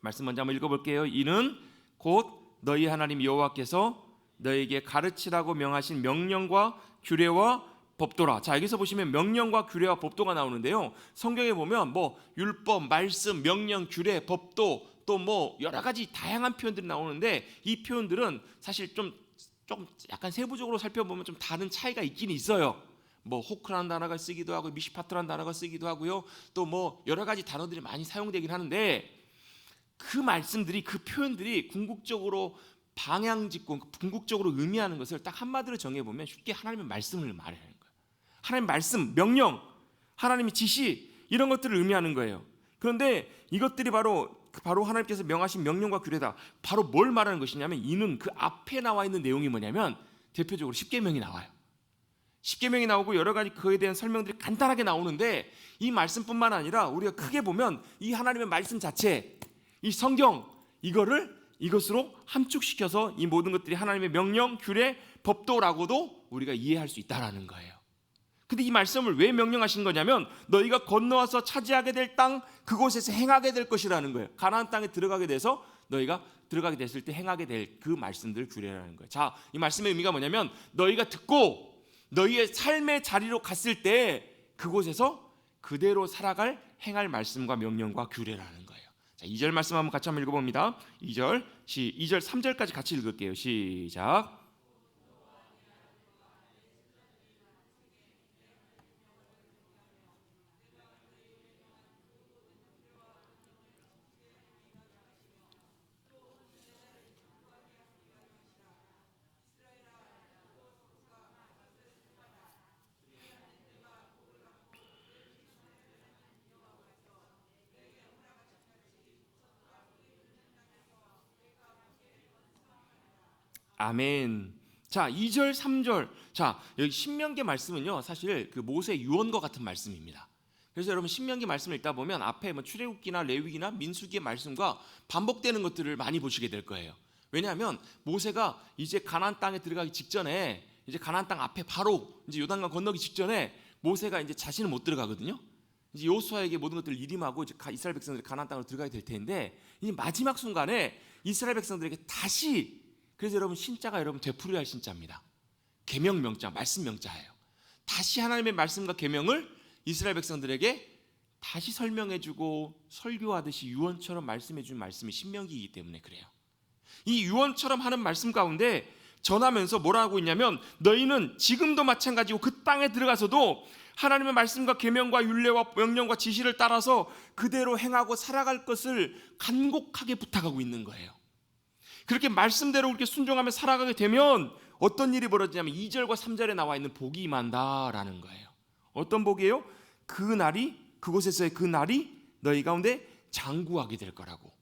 말씀 먼저 한번 읽어볼게요. 이는 곧 너희 하나님 여호와께서 너에게 가르치라고 명하신 명령과 규례와 법도라. 자, 여기서 보시면 명령과 규례와 법도가 나오는데요, 성경에 보면 뭐 율법, 말씀, 명령, 규례, 법도 또 뭐 여러 가지 다양한 표현들이 나오는데 이 표현들은 사실 좀 약간 세부적으로 살펴보면 좀 다른 차이가 있긴 있어요. 뭐 호크라는 단어가 쓰기도 하고 미시파트라는 단어가 쓰기도 하고요, 또 뭐 여러 가지 단어들이 많이 사용되긴 하는데 그 말씀들이, 그 표현들이 궁극적으로 방향짓고 궁극적으로 의미하는 것을 딱 한마디로 정해보면 쉽게 하나님의 말씀을 말하는 거예요. 하나님의 말씀, 명령, 하나님의 지시, 이런 것들을 의미하는 거예요. 그런데 이것들이 바로 하나님께서 명하신 명령과 규례다. 바로 뭘 말하는 것이냐면 이는 그 앞에 나와 있는 내용이 뭐냐면 대표적으로 십계명이 나와요. 십계명이 나오고 여러 가지 그에 대한 설명들이 간단하게 나오는데 이 말씀뿐만 아니라 우리가 크게 보면 이 하나님의 말씀 자체, 이 성경, 이것으로 함축시켜서 이 모든 것들이 하나님의 명령, 규례, 법도라고도 우리가 이해할 수 있다라는 거예요. 근데 이 말씀을 왜 명령하신 거냐면 너희가 건너와서 차지하게 될 땅 그곳에서 행하게 될 것이라는 거예요. 가나안 땅에 들어가게 돼서 너희가 들어가게 됐을 때 행하게 될 그 말씀들 규례라는 거예요. 자, 이 말씀의 의미가 뭐냐면 너희가 듣고 너희의 삶의 자리로 갔을 때 그곳에서 그대로 살아갈 행할 말씀과 명령과 규례라는 거예요. 자, 2절 말씀 한번 같이 한번 읽어봅니다. 2절 3절까지 같이 읽을게요. 시작. 아멘. 자, 2절, 3절. 자, 여기 신명기 말씀은요, 사실 그 모세 유언과 같은 말씀입니다. 그래서 여러분 신명기 말씀을 읽다 보면 앞에 뭐 출애굽기나 레위기나 민수기의 말씀과 반복되는 것들을 많이 보시게 될 거예요. 왜냐하면 모세가 이제 가나안 땅에 들어가기 직전에 이제 가나안 땅 앞에 바로 이제 요단강 건너기 직전에 모세가 이제 자신은 못 들어가거든요. 이제 여호수아에게 모든 것들을 일임하고 이제 이스라엘 백성들이 가나안 땅으로 들어가게 될 텐데 이 마지막 순간에 이스라엘 백성들에게 다시 그래서 여러분 신자가 여러분 되풀이할 신자입니다. 계명 명자, 말씀 명자예요. 다시 하나님의 말씀과 계명을 이스라엘 백성들에게 다시 설명해주고 설교하듯이 유언처럼 말씀해준 말씀이 신명기이기 때문에 그래요. 이 유언처럼 하는 말씀 가운데 전하면서 뭐라 하고 있냐면 너희는 지금도 마찬가지고 그 땅에 들어가서도 하나님의 말씀과 계명과 율례와 명령과 지시를 따라서 그대로 행하고 살아갈 것을 간곡하게 부탁하고 있는 거예요. 그렇게 말씀대로 그렇게 순종하며 살아가게 되면 어떤 일이 벌어지냐면 2절과 3절에 나와 있는 복이 임한다라는 거예요. 어떤 복이에요? 그곳에서의 그 날이 너희 가운데 장구하게 될 거라고,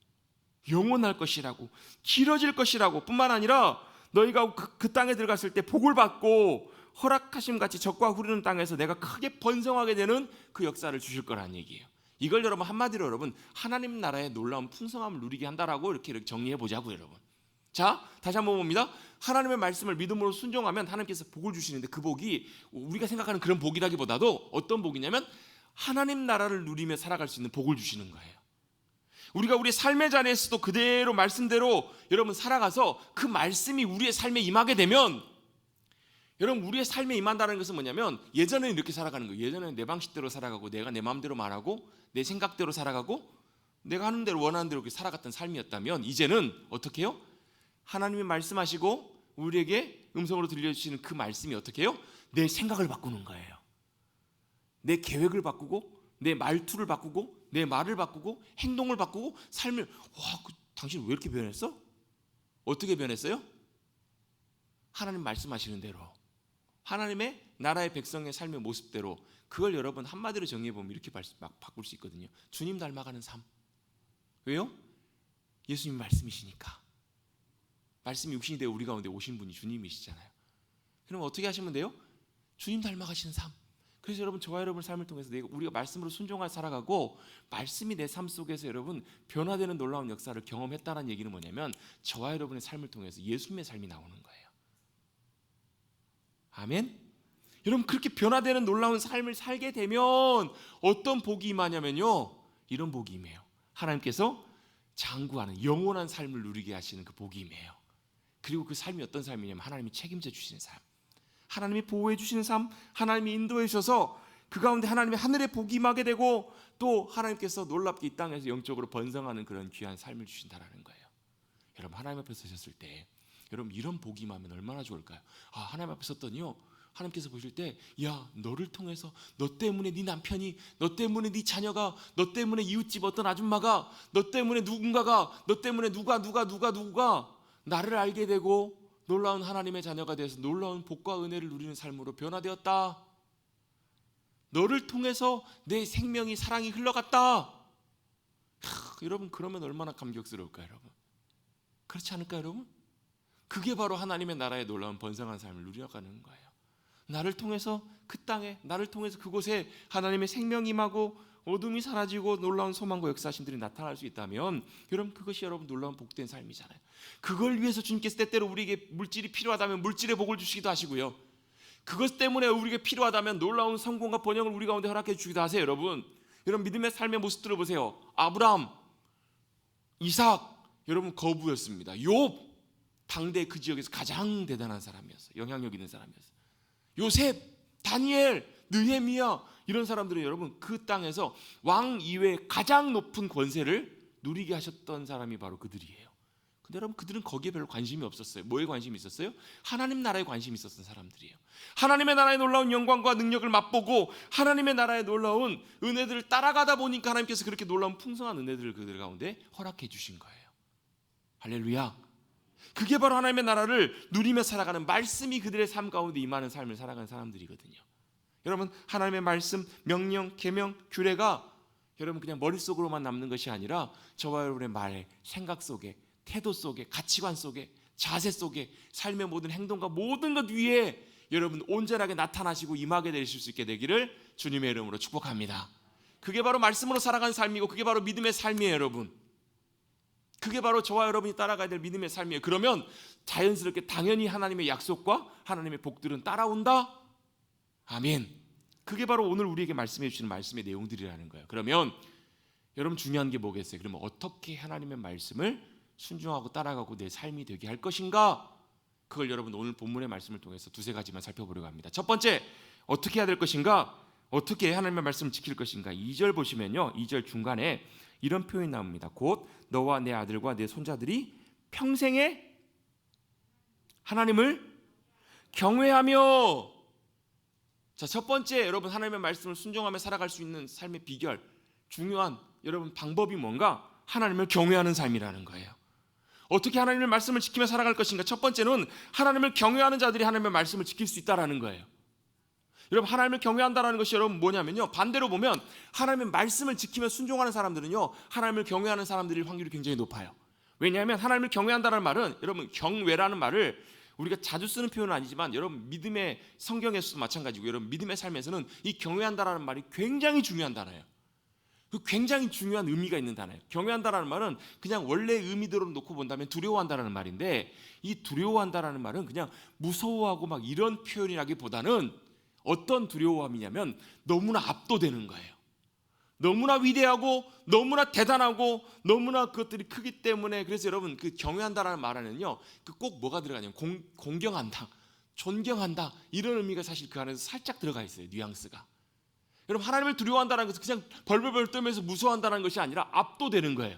영원할 것이라고, 길어질 것이라고 뿐만 아니라 너희가 그 땅에 들어갔을 때 복을 받고 허락하심 같이 적과 후르는 땅에서 내가 크게 번성하게 되는 그 역사를 주실 거라는 얘기예요. 이걸 여러분 한마디로 여러분 하나님 나라의 놀라운 풍성함을 누리게 한다라고 이렇게 정리해 보자고요, 여러분. 자, 다시 한번 봅니다. 하나님의 말씀을 믿음으로 순종하면 하나님께서 복을 주시는데 그 복이 우리가 생각하는 그런 복이라기보다도 어떤 복이냐면 하나님 나라를 누리며 살아갈 수 있는 복을 주시는 거예요. 우리가 우리의 삶의 자리에서도 그대로 말씀대로 여러분 살아가서 그 말씀이 우리의 삶에 임하게 되면 여러분 우리의 삶에 임한다는 것은 뭐냐면 예전에는 이렇게 살아가는 거예요. 예전에는 내 방식대로 살아가고 내가 내 마음대로 말하고 내 생각대로 살아가고 내가 하는 대로 원하는 대로 이렇게 살아갔던 삶이었다면 이제는 어떻게 해요? 하나님이 말씀하시고 우리에게 음성으로 들려주시는 그 말씀이 어떻게 해요? 내 생각을 바꾸는 거예요. 내 계획을 바꾸고 내 말투를 바꾸고 내 말을 바꾸고 행동을 바꾸고 삶을 당신 왜 이렇게 변했어? 어떻게 변했어요? 하나님 말씀하시는 대로 하나님의 나라의 백성의 삶의 모습대로 그걸 여러분 한마디로 정리해보면 이렇게 바꿀 수 있거든요. 주님 닮아가는 삶. 왜요? 예수님 말씀이시니까. 말씀이 육신이 되어 우리 가운데 오신 분이 주님이시잖아요. 그럼 어떻게 하시면 돼요? 주님 닮아가시는 삶. 그래서 여러분 저와 여러분의 삶을 통해서 우리가 말씀으로 순종하여 살아가고 말씀이 내 삶 속에서 여러분 변화되는 놀라운 역사를 경험했다는 얘기는 뭐냐면 저와 여러분의 삶을 통해서 예수님의 삶이 나오는 거예요. 아멘. 여러분 그렇게 변화되는 놀라운 삶을 살게 되면 어떤 복이 임하냐면요, 이런 복이 임해요. 하나님께서 장구하는 영원한 삶을 누리게 하시는 그 복이 임해요. 그리고 그 삶이 어떤 삶이냐면 하나님이 책임져 주시는 삶, 하나님이 보호해 주시는 삶, 하나님이 인도해 주셔서 그 가운데 하나님의 하늘의 복이 임하게 되고 또 하나님께서 놀랍게 이 땅에서 영적으로 번성하는 그런 귀한 삶을 주신다라는 거예요. 여러분 하나님 앞에 서셨을 때 여러분 이런 복이 임하면 얼마나 좋을까요? 하나님 앞에 섰더니요, 하나님께서 보실 때 야 너를 통해서 너 때문에 네 남편이, 너 때문에 네 자녀가, 너 때문에 이웃집 어떤 아줌마가, 너 때문에 누군가가, 너 때문에 누가 나를 알게 되고 놀라운 하나님의 자녀가 되어서 놀라운 복과 은혜를 누리는 삶으로 변화되었다. 너를 통해서 내 생명이 사랑이 흘러갔다. 여러분 그러면 얼마나 감격스러울까요, 여러분? 그렇지 않을까요, 여러분? 그게 바로 하나님의 나라의 놀라운 번성한 삶을 누려가는 거예요. 나를 통해서 그 땅에, 나를 통해서 그곳에 하나님의 생명이 임하고 어둠이 사라지고 놀라운 소망과 역사신들이 나타날 수 있다면 여러분 그것이 여러분 놀라운 복된 삶이잖아요. 그걸 위해서 주님께서 때때로 우리에게 물질이 필요하다면 물질의 복을 주시기도 하시고요. 그것 때문에 우리에게 필요하다면 놀라운 성공과 번영을 우리 가운데 허락해 주기도 하세요. 여러분 믿음의 삶의 모습들을 보세요. 아브라함, 이삭, 여러분 거부였습니다. 욥, 당대 그 지역에서 가장 대단한 사람이었어요. 영향력 있는 사람이었어요. 요셉, 다니엘, 느헤미야, 이런 사람들은 여러분 그 땅에서 왕 이외에 가장 높은 권세를 누리게 하셨던 사람이 바로 그들이에요. 근데 여러분 그들은 거기에 별로 관심이 없었어요. 뭐에 관심이 있었어요? 하나님 나라에 관심이 있었던 사람들이에요. 하나님의 나라의 놀라운 영광과 능력을 맛보고 하나님의 나라의 놀라운 은혜들을 따라가다 보니까 하나님께서 그렇게 놀라운 풍성한 은혜들을 그들 가운데 허락해 주신 거예요. 할렐루야. 그게 바로 하나님의 나라를 누리며 살아가는 말씀이 그들의 삶 가운데 임하는 삶을 살아가는 사람들이거든요. 여러분 하나님의 말씀, 명령, 계명, 규례가 여러분 그냥 머릿속으로만 남는 것이 아니라 저와 여러분의 말, 생각 속에, 태도 속에, 가치관 속에, 자세 속에, 삶의 모든 행동과 모든 것 위에 여러분 온전하게 나타나시고 임하게 되실 수 있게 되기를 주님의 이름으로 축복합니다. 그게 바로 말씀으로 살아가는 삶이고 그게 바로 믿음의 삶이에요. 여러분 그게 바로 저와 여러분이 따라가야 될 믿음의 삶이에요. 그러면 자연스럽게 당연히 하나님의 약속과 하나님의 복들은 따라온다. 아멘. 그게 바로 오늘 우리에게 말씀해 주시는 말씀의 내용들이라는 거예요. 그러면 여러분 중요한 게 뭐겠어요? 그러면 어떻게 하나님의 말씀을 순종하고 따라가고 내 삶이 되게 할 것인가? 그걸 여러분 오늘 본문의 말씀을 통해서 두세 가지만 살펴보려고 합니다. 첫 번째, 어떻게 해야 될 것인가? 어떻게 하나님의 말씀을 지킬 것인가? 2절 보시면요. 2절 중간에 이런 표현이 나옵니다. 곧 너와 내 아들과 내 손자들이 평생에 하나님을 경외하며. 자, 첫 번째 여러분 하나님의 말씀을 순종하며 살아갈 수 있는 삶의 비결, 중요한 여러분 방법이 뭔가? 하나님을 경외하는 삶이라는 거예요. 어떻게 하나님의 말씀을 지키며 살아갈 것인가? 첫 번째는 하나님을 경외하는 자들이 하나님의 말씀을 지킬 수 있다라는 거예요. 여러분 하나님을 경외한다라는 것이 여러분 뭐냐면요, 반대로 보면 하나님의 말씀을 지키며 순종하는 사람들은요 하나님을 경외하는 사람들일 확률이 굉장히 높아요. 왜냐하면 하나님을 경외한다는 말은 여러분 경외라는 말을 우리가 자주 쓰는 표현은 아니지만 여러분 믿음의 성경에서도 마찬가지고 여러분 믿음의 삶에서는 이 경외한다라는 말이 굉장히 중요한 단어예요. 굉장히 중요한 의미가 있는 단어예요. 경외한다라는 말은 그냥 원래 의미대로 놓고 본다면 두려워한다라는 말인데, 이 두려워한다라는 말은 그냥 무서워하고 막 이런 표현이라기보다는 어떤 두려워함이냐면 너무나 압도되는 거예요. 너무나 위대하고 너무나 대단하고 너무나 그것들이 크기 때문에, 그래서 여러분 그 경외한다라는 말에는요 그 꼭 뭐가 들어가냐면 공경한다, 존경한다, 이런 의미가 사실 그 안에서 살짝 들어가 있어요. 뉘앙스가. 여러분 하나님을 두려워한다는 것은 그냥 벌벌벌 떨면서 무서워한다는 것이 아니라 압도되는 거예요.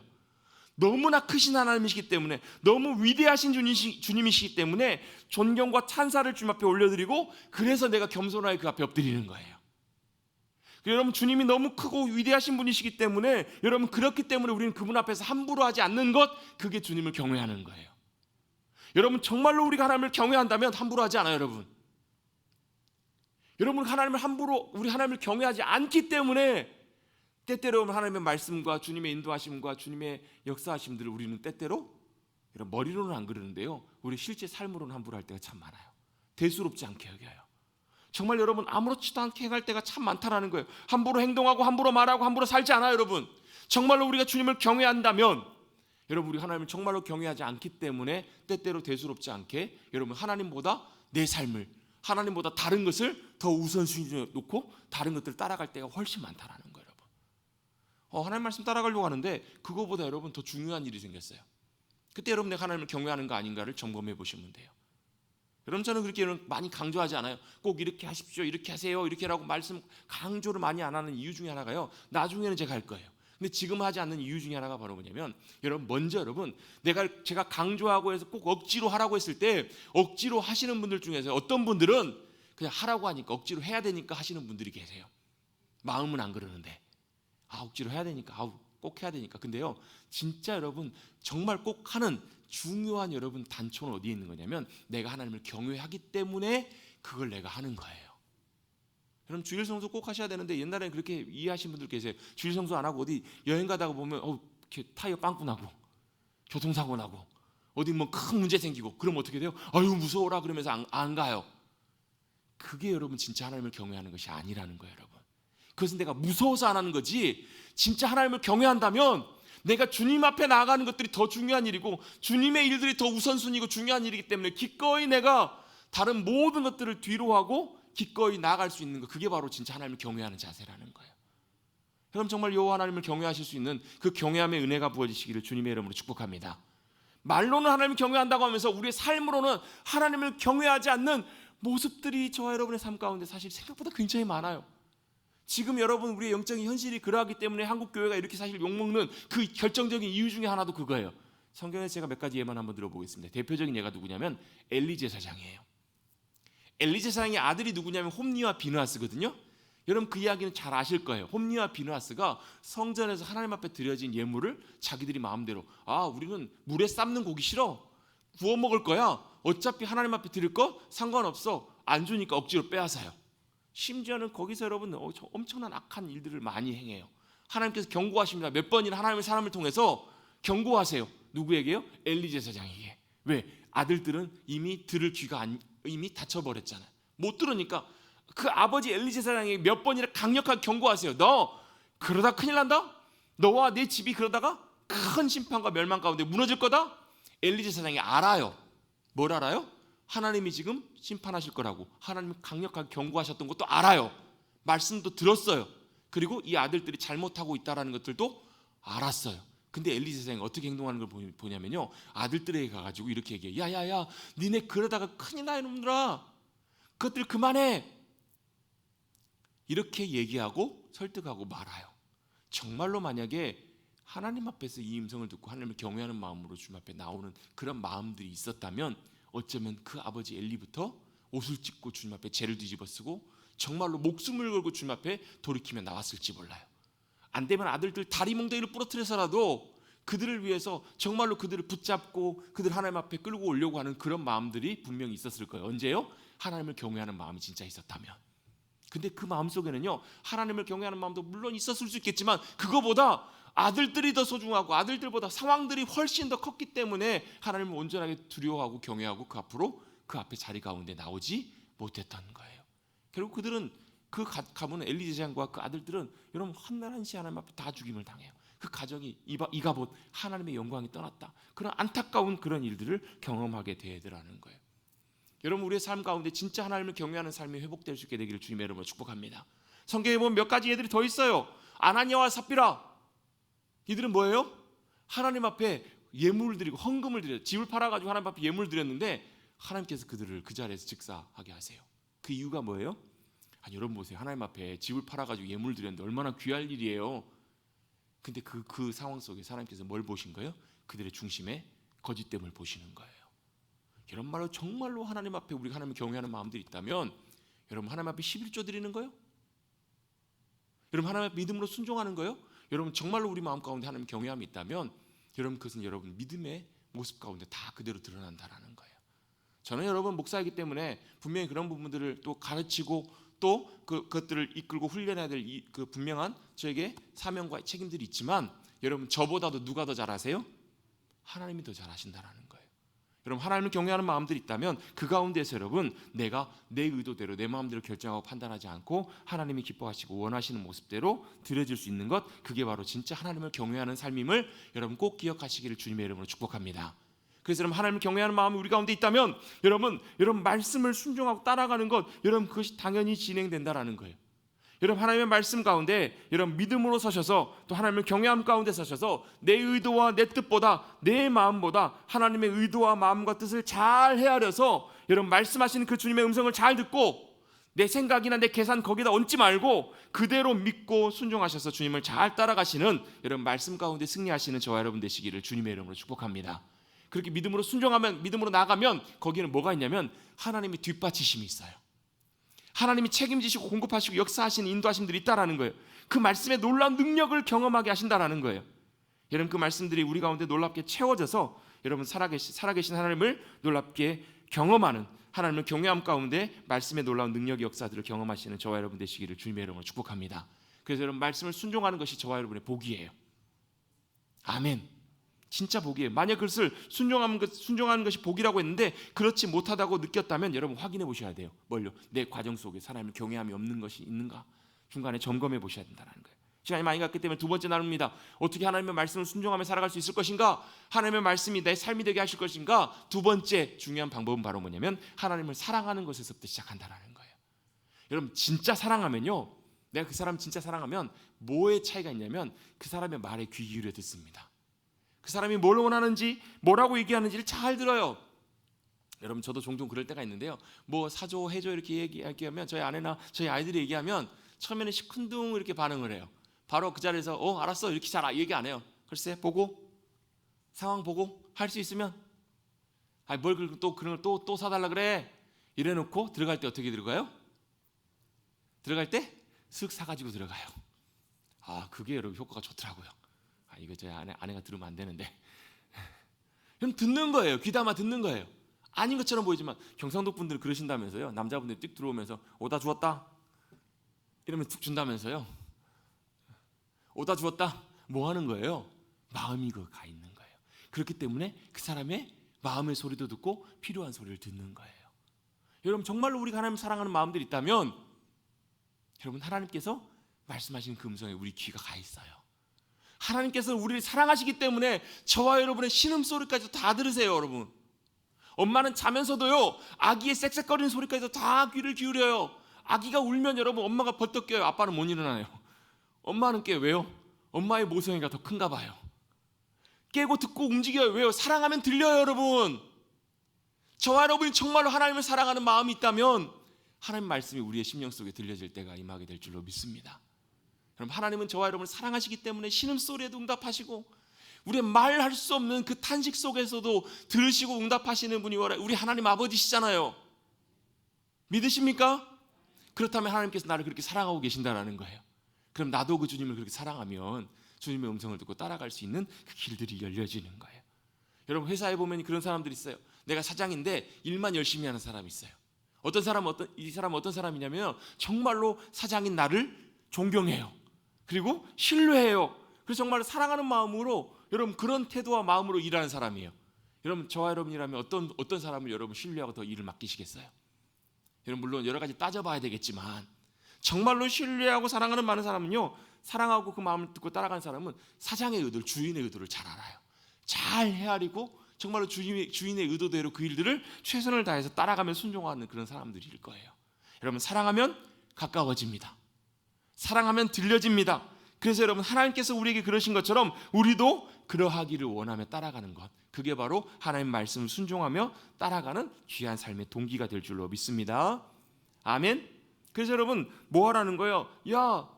너무나 크신 하나님이시기 때문에, 너무 위대하신 주님이시기 때문에 존경과 찬사를 주님 앞에 올려드리고, 그래서 내가 겸손하게 그 앞에 엎드리는 거예요. 여러분 주님이 너무 크고 위대하신 분이시기 때문에, 여러분 그렇기 때문에 우리는 그분 앞에서 함부로 하지 않는 것, 그게 주님을 경외하는 거예요. 여러분 정말로 우리가 하나님을 경외한다면 함부로 하지 않아요. 여러분 우리 하나님을 경외하지 않기 때문에 때때로 하나님의 말씀과 주님의 인도하심과 주님의 역사하심들을 우리는 때때로 머리로는 안 그러는데요 우리 실제 삶으로는 함부로 할 때가 참 많아요. 대수롭지 않게 여겨요. 정말 여러분 아무렇지도 않게 행할 때가 참 많다라는 거예요. 함부로 행동하고 함부로 말하고 함부로 살지 않아요. 여러분 정말로 우리가 주님을 경외한다면, 여러분 우리 하나님을 정말로 경외하지 않기 때문에 때때로 대수롭지 않게 여러분 하나님보다 내 삶을, 하나님보다 다른 것을 더 우선순위에 놓고 다른 것들을 따라갈 때가 훨씬 많다라는 거예요. 여러분 하나님 말씀 따라가려고 하는데 그거보다 여러분 더 중요한 일이 생겼어요. 그때 여러분 내가 하나님을 경외하는 거 아닌가를 점검해 보시면 돼요. 여러분 저는 그렇게 많이 강조하지 않아요. 꼭 이렇게 하십시오, 이렇게 하세요, 이렇게라고 말씀 강조를 많이 안 하는 이유 중에 하나가요, 나중에는 제가 할 거예요. 근데 지금 하지 않는 이유 중에 하나가 바로 뭐냐면, 여러분 먼저 여러분 제가 강조하고 해서 꼭 억지로 하라고 했을 때 억지로 하시는 분들 중에서 어떤 분들은 그냥 하라고 하니까 억지로 해야 되니까 하시는 분들이 계세요. 마음은 안 그러는데 억지로 해야 되니까, 꼭 해야 되니까. 근데요 진짜 여러분 정말 꼭 하는 중요한 여러분 단초는 어디에 있는 거냐면, 내가 하나님을 경외하기 때문에 그걸 내가 하는 거예요. 여러분 주일 성수 꼭 하셔야 되는데, 옛날에는 그렇게 이해하신 분들 계세요. 주일 성수 안 하고 어디 여행 가다가 보면 이렇게 타이어 빵꾸 나고 교통사고 나고 어디 뭐 큰 문제 생기고 그럼 어떻게 돼요? 아유 무서워라 그러면서 안 가요. 그게 여러분 진짜 하나님을 경외하는 것이 아니라는 거예요. 여러분 그것은 내가 무서워서 안 하는 거지, 진짜 하나님을 경외한다면 내가 주님 앞에 나아가는 것들이 더 중요한 일이고 주님의 일들이 더 우선순위고 중요한 일이기 때문에 기꺼이 내가 다른 모든 것들을 뒤로 하고 기꺼이 나아갈 수 있는 것, 그게 바로 진짜 하나님을 경외하는 자세라는 거예요. 그럼 정말 여호와 하나님을 경외하실 수 있는 그 경외함의 은혜가 부어지시기를 주님의 이름으로 축복합니다. 말로는 하나님을 경외한다고 하면서 우리의 삶으로는 하나님을 경외하지 않는 모습들이 저와 여러분의 삶 가운데 사실 생각보다 굉장히 많아요. 지금 여러분 우리의 영적인 현실이 그러하기 때문에 한국 교회가 이렇게 사실 욕먹는 그 결정적인 이유 중에 하나도 그거예요. 성경에 제가 몇 가지 예만 한번 들어보겠습니다. 대표적인 예가 누구냐면 엘리 제사장이에요. 엘리 제사장의 아들이 누구냐면 홈니와 비느하스거든요. 여러분 그 이야기는 잘 아실 거예요. 홈니와 비느하스가 성전에서 하나님 앞에 드려진 예물을 자기들이 마음대로, 우리는 물에 삶는 고기 싫어, 구워 먹을 거야, 어차피 하나님 앞에 드릴 거 상관없어, 안 주니까 억지로 빼앗아요. 심지어는 거기서 여러분 엄청난 악한 일들을 많이 행해요. 하나님께서 경고하십니다. 몇 번이나 하나님의 사람을 통해서 경고하세요. 누구에게요? 엘리 제사장에게. 왜? 아들들은 이미 들을 귀가 이미 닫혀버렸잖아요. 못 들으니까 그 아버지 엘리 제사장에게 몇 번이나 강력하게 경고하세요. 너 그러다 큰일 난다. 너와 내 집이 그러다가 큰 심판과 멸망 가운데 무너질 거다. 엘리 제사장이 알아요. 뭘 알아요? 하나님이 지금 심판하실 거라고 하나님이 강력하게 경고하셨던 것도 알아요. 말씀도 들었어요. 그리고 이 아들들이 잘못하고 있다는 것들도 알았어요. 근데 엘리 제사장이 어떻게 행동하는 걸 보냐면요, 아들들에게 가가지고 이렇게 얘기해요. 야야야, 니네 그러다가 큰일 나 이놈들아, 그것들 그만해, 이렇게 얘기하고 설득하고 말아요. 정말로 만약에 하나님 앞에서 이 음성을 듣고 하나님을 경외하는 마음으로 주님 앞에 나오는 그런 마음들이 있었다면 어쩌면 그 아버지 엘리부터 옷을 찢고 주님 앞에 죄를 뒤집어 쓰고 정말로 목숨을 걸고 주님 앞에 돌이키며 나왔을지 몰라요. 안 되면 아들들 다리 몽둥이를 부러뜨려서라도 그들을 위해서 정말로 그들을 붙잡고 그들 하나님 앞에 끌고 오려고 하는 그런 마음들이 분명히 있었을 거예요. 언제요? 하나님을 경외하는 마음이 진짜 있었다면. 근데 그 마음속에는요, 하나님을 경외하는 마음도 물론 있었을 수 있겠지만 그거보다 아들들이 더 소중하고 아들들보다 상황들이 훨씬 더 컸기 때문에 하나님을 온전하게 두려워하고 경외하고 그 앞에 자리 가운데 나오지 못했던 거예요. 결국 그들은 그 가문은 엘리 제사장과 그 아들들은 여러분 한날 한시 하나님 앞에 다 죽임을 당해요. 그 가정이 이가봇 하나님의 영광이 떠났다. 그런 안타까운 그런 일들을 경험하게 되더라는 거예요. 여러분 우리의 삶 가운데 진짜 하나님을 경외하는 삶이 회복될 수 있게 되기를 주님의 이름으로 축복합니다. 성경에 보면 몇 가지 예들이 더 있어요. 아나니아와 삽비라, 이들은 뭐예요? 하나님 앞에 예물을 드리고 헌금을 드려요. 집을 팔아가지고 하나님 앞에 예물을 드렸는데 하나님께서 그들을 그 자리에서 즉사하게 하세요. 그 이유가 뭐예요? 아니 여러분 보세요. 하나님 앞에 집을 팔아가지고 예물을 드렸는데 얼마나 귀할 일이에요. 근데 그 상황 속에 하나님께서 뭘 보신 거예요? 그들의 중심에 거짓됨을 보시는 거예요. 이런 말로 정말로 하나님 앞에 우리가 하나님을 경외하는 마음들이 있다면 여러분 하나님 앞에 11조 드리는 거예요? 여러분 하나님 앞에 믿음으로 순종하는 거예요? 여러분 정말로 우리 마음 가운데 하나님 경외함이 있다면 여러분 그것은 여러분 믿음의 모습 가운데 다 그대로 드러난다라는 거예요. 저는 여러분 목사이기 때문에 분명히 그런 부분들을 또 가르치고 또 그것들을 이끌고 훈련해야 될 그 분명한 저에게 사명과 책임들이 있지만 여러분 저보다도 누가 더 잘하세요? 하나님이 더 잘하신다라는 거예요. 여러분 하나님을 경외하는 마음들이 있다면 그 가운데서 여러분 내가 내 의도대로 내 마음대로 결정하고 판단하지 않고 하나님이 기뻐하시고 원하시는 모습대로 드려질 수 있는 것, 그게 바로 진짜 하나님을 경외하는 삶임을 여러분 꼭 기억하시기를 주님의 이름으로 축복합니다. 그래서 여러분 하나님을 경외하는 마음이 우리 가운데 있다면 여러분 말씀을 순종하고 따라가는 것, 여러분 그것이 당연히 진행된다라는 거예요. 여러분 하나님의 말씀 가운데 여러분 믿음으로 서셔서 또 하나님을 경외함 가운데 서셔서 내 의도와 내 뜻보다 내 마음보다 하나님의 의도와 마음과 뜻을 잘 헤아려서 여러분 말씀하시는 그 주님의 음성을 잘 듣고 내 생각이나 내 계산 거기다 얹지 말고 그대로 믿고 순종하셔서 주님을 잘 따라가시는 여러분 말씀 가운데 승리하시는 저와 여러분 되시기를 주님의 이름으로 축복합니다. 그렇게 믿음으로 순종하면, 믿음으로 나가면 거기는 뭐가 있냐면 하나님의 뒷받치심이 있어요. 하나님이 책임지시고 공급하시고 역사하시는 인도하심들이 있다라는 거예요. 그 말씀의 놀라운 능력을 경험하게 하신다라는 거예요. 여러분 그 말씀들이 우리 가운데 놀랍게 채워져서 여러분 살아계신 하나님을 놀랍게 경험하는, 하나님을 경외함 가운데 말씀의 놀라운 능력의 역사들을 경험하시는 저와 여러분 되시기를 주님의 이름으로 축복합니다. 그래서 여러분 말씀을 순종하는 것이 저와 여러분의 복이에요. 아멘. 진짜 복이에요. 만약 그것을 순종하는 것이 복이라고 했는데 그렇지 못하다고 느꼈다면 여러분 확인해 보셔야 돼요. 뭘요? 내 과정 속에 하나님을 경외함이 없는 것이 있는가? 중간에 점검해 보셔야 된다는 거예요. 시간이 많이 갔기 때문에 두 번째 나눕니다. 어떻게 하나님의 말씀을 순종하며 살아갈 수 있을 것인가? 하나님의 말씀이 내 삶이 되게 하실 것인가? 두 번째 중요한 방법은 바로 뭐냐면 하나님을 사랑하는 것에서부터 시작한다는 거예요. 여러분 진짜 사랑하면요, 내가 그 사람 진짜 사랑하면 뭐의 차이가 있냐면 그 사람의 말에 귀 기울여 듣습니다. 그 사람이 뭘 원하는지 뭐라고 얘기하는지를 잘 들어요. 여러분 저도 종종 그럴 때가 있는데요. 뭐 사줘 해줘 이렇게 얘기하면 저희 아내나 저희 아이들이 얘기하면 처음에는 시큰둥 이렇게 반응을 해요. 바로 그 자리에서 알았어 이렇게 잘 얘기 안 해요. 글쎄 보고 상황 보고 할 수 있으면 뭘 또 그런 걸 또 사달라 그래 이래놓고 들어갈 때 어떻게 들어가요? 들어갈 때 쓱 사가지고 들어가요. 그게 여러분 효과가 좋더라고요. 이거 저희 아내가 들으면 안 되는데 그럼 듣는 거예요. 귀담아 듣는 거예요. 아닌 것처럼 보이지만 경상도 분들 그러신다면서요. 남자분들이 띡 들어오면서 오다 주었다 이러면 툭 준다면서요. 오다 주었다 뭐 하는 거예요? 마음이 가 있는 거예요. 그렇기 때문에 그 사람의 마음의 소리도 듣고 필요한 소리를 듣는 거예요. 여러분 정말로 우리가 하나님을 사랑하는 마음들이 있다면 여러분 하나님께서 말씀하시는 그 음성에 우리 귀가 가 있어요. 하나님께서 우리를 사랑하시기 때문에 저와 여러분의 신음소리까지도 다 들으세요. 여러분 엄마는 자면서도요 아기의 쌕쌕거리는 소리까지도 다 귀를 기울여요. 아기가 울면 여러분 엄마가 벌떡 깨요. 아빠는 못 일어나요. 엄마는 깨요. 왜요? 엄마의 모성애가 더 큰가 봐요. 깨고 듣고 움직여요. 왜요? 사랑하면 들려요. 여러분 저와 여러분이 정말로 하나님을 사랑하는 마음이 있다면 하나님 말씀이 우리의 심령 속에 들려질 때가 임하게 될 줄로 믿습니다. 여러분 하나님은 저와 여러분을 사랑하시기 때문에 신음소리에도 응답하시고 우리의 말할 수 없는 그 탄식 속에서도 들으시고 응답하시는 분이 우리 하나님 아버지시잖아요. 믿으십니까? 그렇다면 하나님께서 나를 그렇게 사랑하고 계신다는 거예요. 그럼 나도 그 주님을 그렇게 사랑하면 주님의 음성을 듣고 따라갈 수 있는 그 길들이 열려지는 거예요. 여러분 회사에 보면 그런 사람들이 있어요. 내가 사장인데 일만 열심히 하는 사람이 있어요. 이 사람은 어떤 사람이냐면 정말로 사장인 나를 존경해요. 그리고 신뢰해요. 그래서 정말 사랑하는 마음으로 여러분 그런 태도와 마음으로 일하는 사람이에요. 여러분 저와 여러분이라면 어떤 사람을 여러분 신뢰하고 더 일을 맡기시겠어요? 여러분 물론 여러 가지 따져봐야 되겠지만 정말로 신뢰하고 사랑하는 많은 사람은요, 사랑하고 그 마음을 듣고 따라가는 사람은 사장의 의도를, 주인의 의도를 잘 알아요. 잘 헤아리고 정말로 주인의 의도대로 그 일들을 최선을 다해서 따라가며 순종하는 그런 사람들일 거예요. 여러분 사랑하면 가까워집니다. 사랑하면 들려집니다. 그래서 여러분 하나님께서 우리에게 그러신 것처럼 우리도 그러하기를 원하며 따라가는 것, 그게 바로 하나님 말씀을 순종하며 따라가는 귀한 삶의 동기가 될 줄로 믿습니다. 아멘. 그래서 여러분 뭐 하라는 거예요? 야,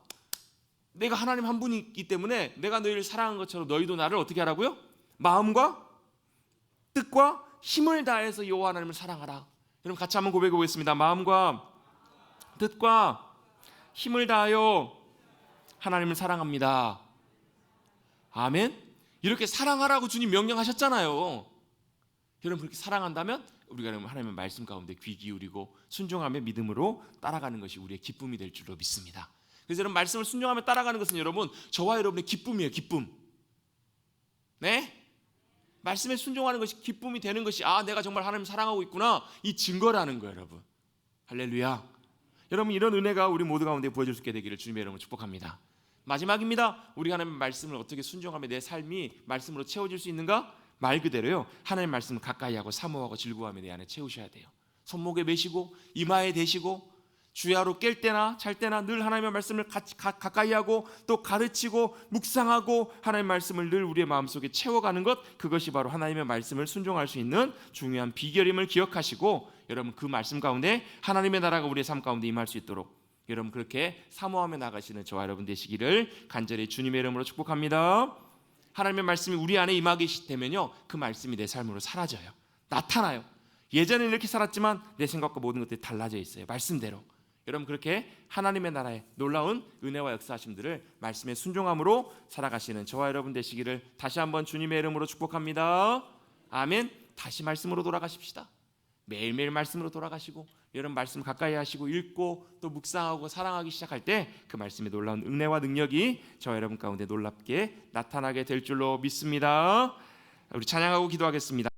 내가 하나님 한 분이 있기 때문에 내가 너희를 사랑한 것처럼 너희도 나를 어떻게 하라고요? 마음과 뜻과 힘을 다해서 여호와 하나님을 사랑하라. 여러분 같이 한번 고백해 보겠습니다. 마음과 뜻과 힘을 다하여 하나님을 사랑합니다. 아멘. 이렇게 사랑하라고 주님 명령하셨잖아요. 여러분 그렇게 사랑한다면 우리가 하나님의 말씀 가운데 귀 기울이고 순종하며 믿음으로 따라가는 것이 우리의 기쁨이 될 줄로 믿습니다. 그래서 여러분 말씀을 순종하며 따라가는 것은 여러분 저와 여러분의 기쁨이에요. 기쁨. 네? 말씀에 순종하는 것이 기쁨이 되는 것이 내가 정말 하나님을 사랑하고 있구나 이 증거라는 거예요. 여러분 할렐루야. 여러분 이런 은혜가 우리 모두 가운데 부어질 수 있게 되기를 주님의 이름으로 축복합니다. 마지막입니다. 우리 하나님의 말씀을 어떻게 순종하며 내 삶이 말씀으로 채워질 수 있는가? 말 그대로요. 하나님의 말씀을 가까이 하고 사모하고 즐거워하며 내 안에 채우셔야 돼요. 손목에 매시고 이마에 대시고 주야로 깰 때나 잘 때나 늘 하나님의 말씀을 가까이 하고 또 가르치고 묵상하고 하나님의 말씀을 늘 우리의 마음속에 채워가는 것, 그것이 바로 하나님의 말씀을 순종할 수 있는 중요한 비결임을 기억하시고 여러분 그 말씀 가운데 하나님의 나라가 우리의 삶 가운데 임할 수 있도록 여러분 그렇게 사모하며 나가시는 저와 여러분 되시기를 간절히 주님의 이름으로 축복합니다. 하나님의 말씀이 우리 안에 임하게 되면요 그 말씀이 내 삶으로 사라져요. 나타나요. 예전에는 이렇게 살았지만 내 생각과 모든 것들이 달라져 있어요. 말씀대로. 여러분 그렇게 하나님의 나라의 놀라운 은혜와 역사하심들을 말씀에 순종함으로 살아가시는 저와 여러분 되시기를 다시 한번 주님의 이름으로 축복합니다. 아멘. 다시 말씀으로 돌아가십시다. 매일매일 말씀으로 돌아가시고 여러분 말씀 가까이 하시고 읽고 또 묵상하고 사랑하기 시작할 때 그 말씀의 놀라운 은혜와 능력이 저와 여러분 가운데 놀랍게 나타나게 될 줄로 믿습니다. 우리 찬양하고 기도하겠습니다.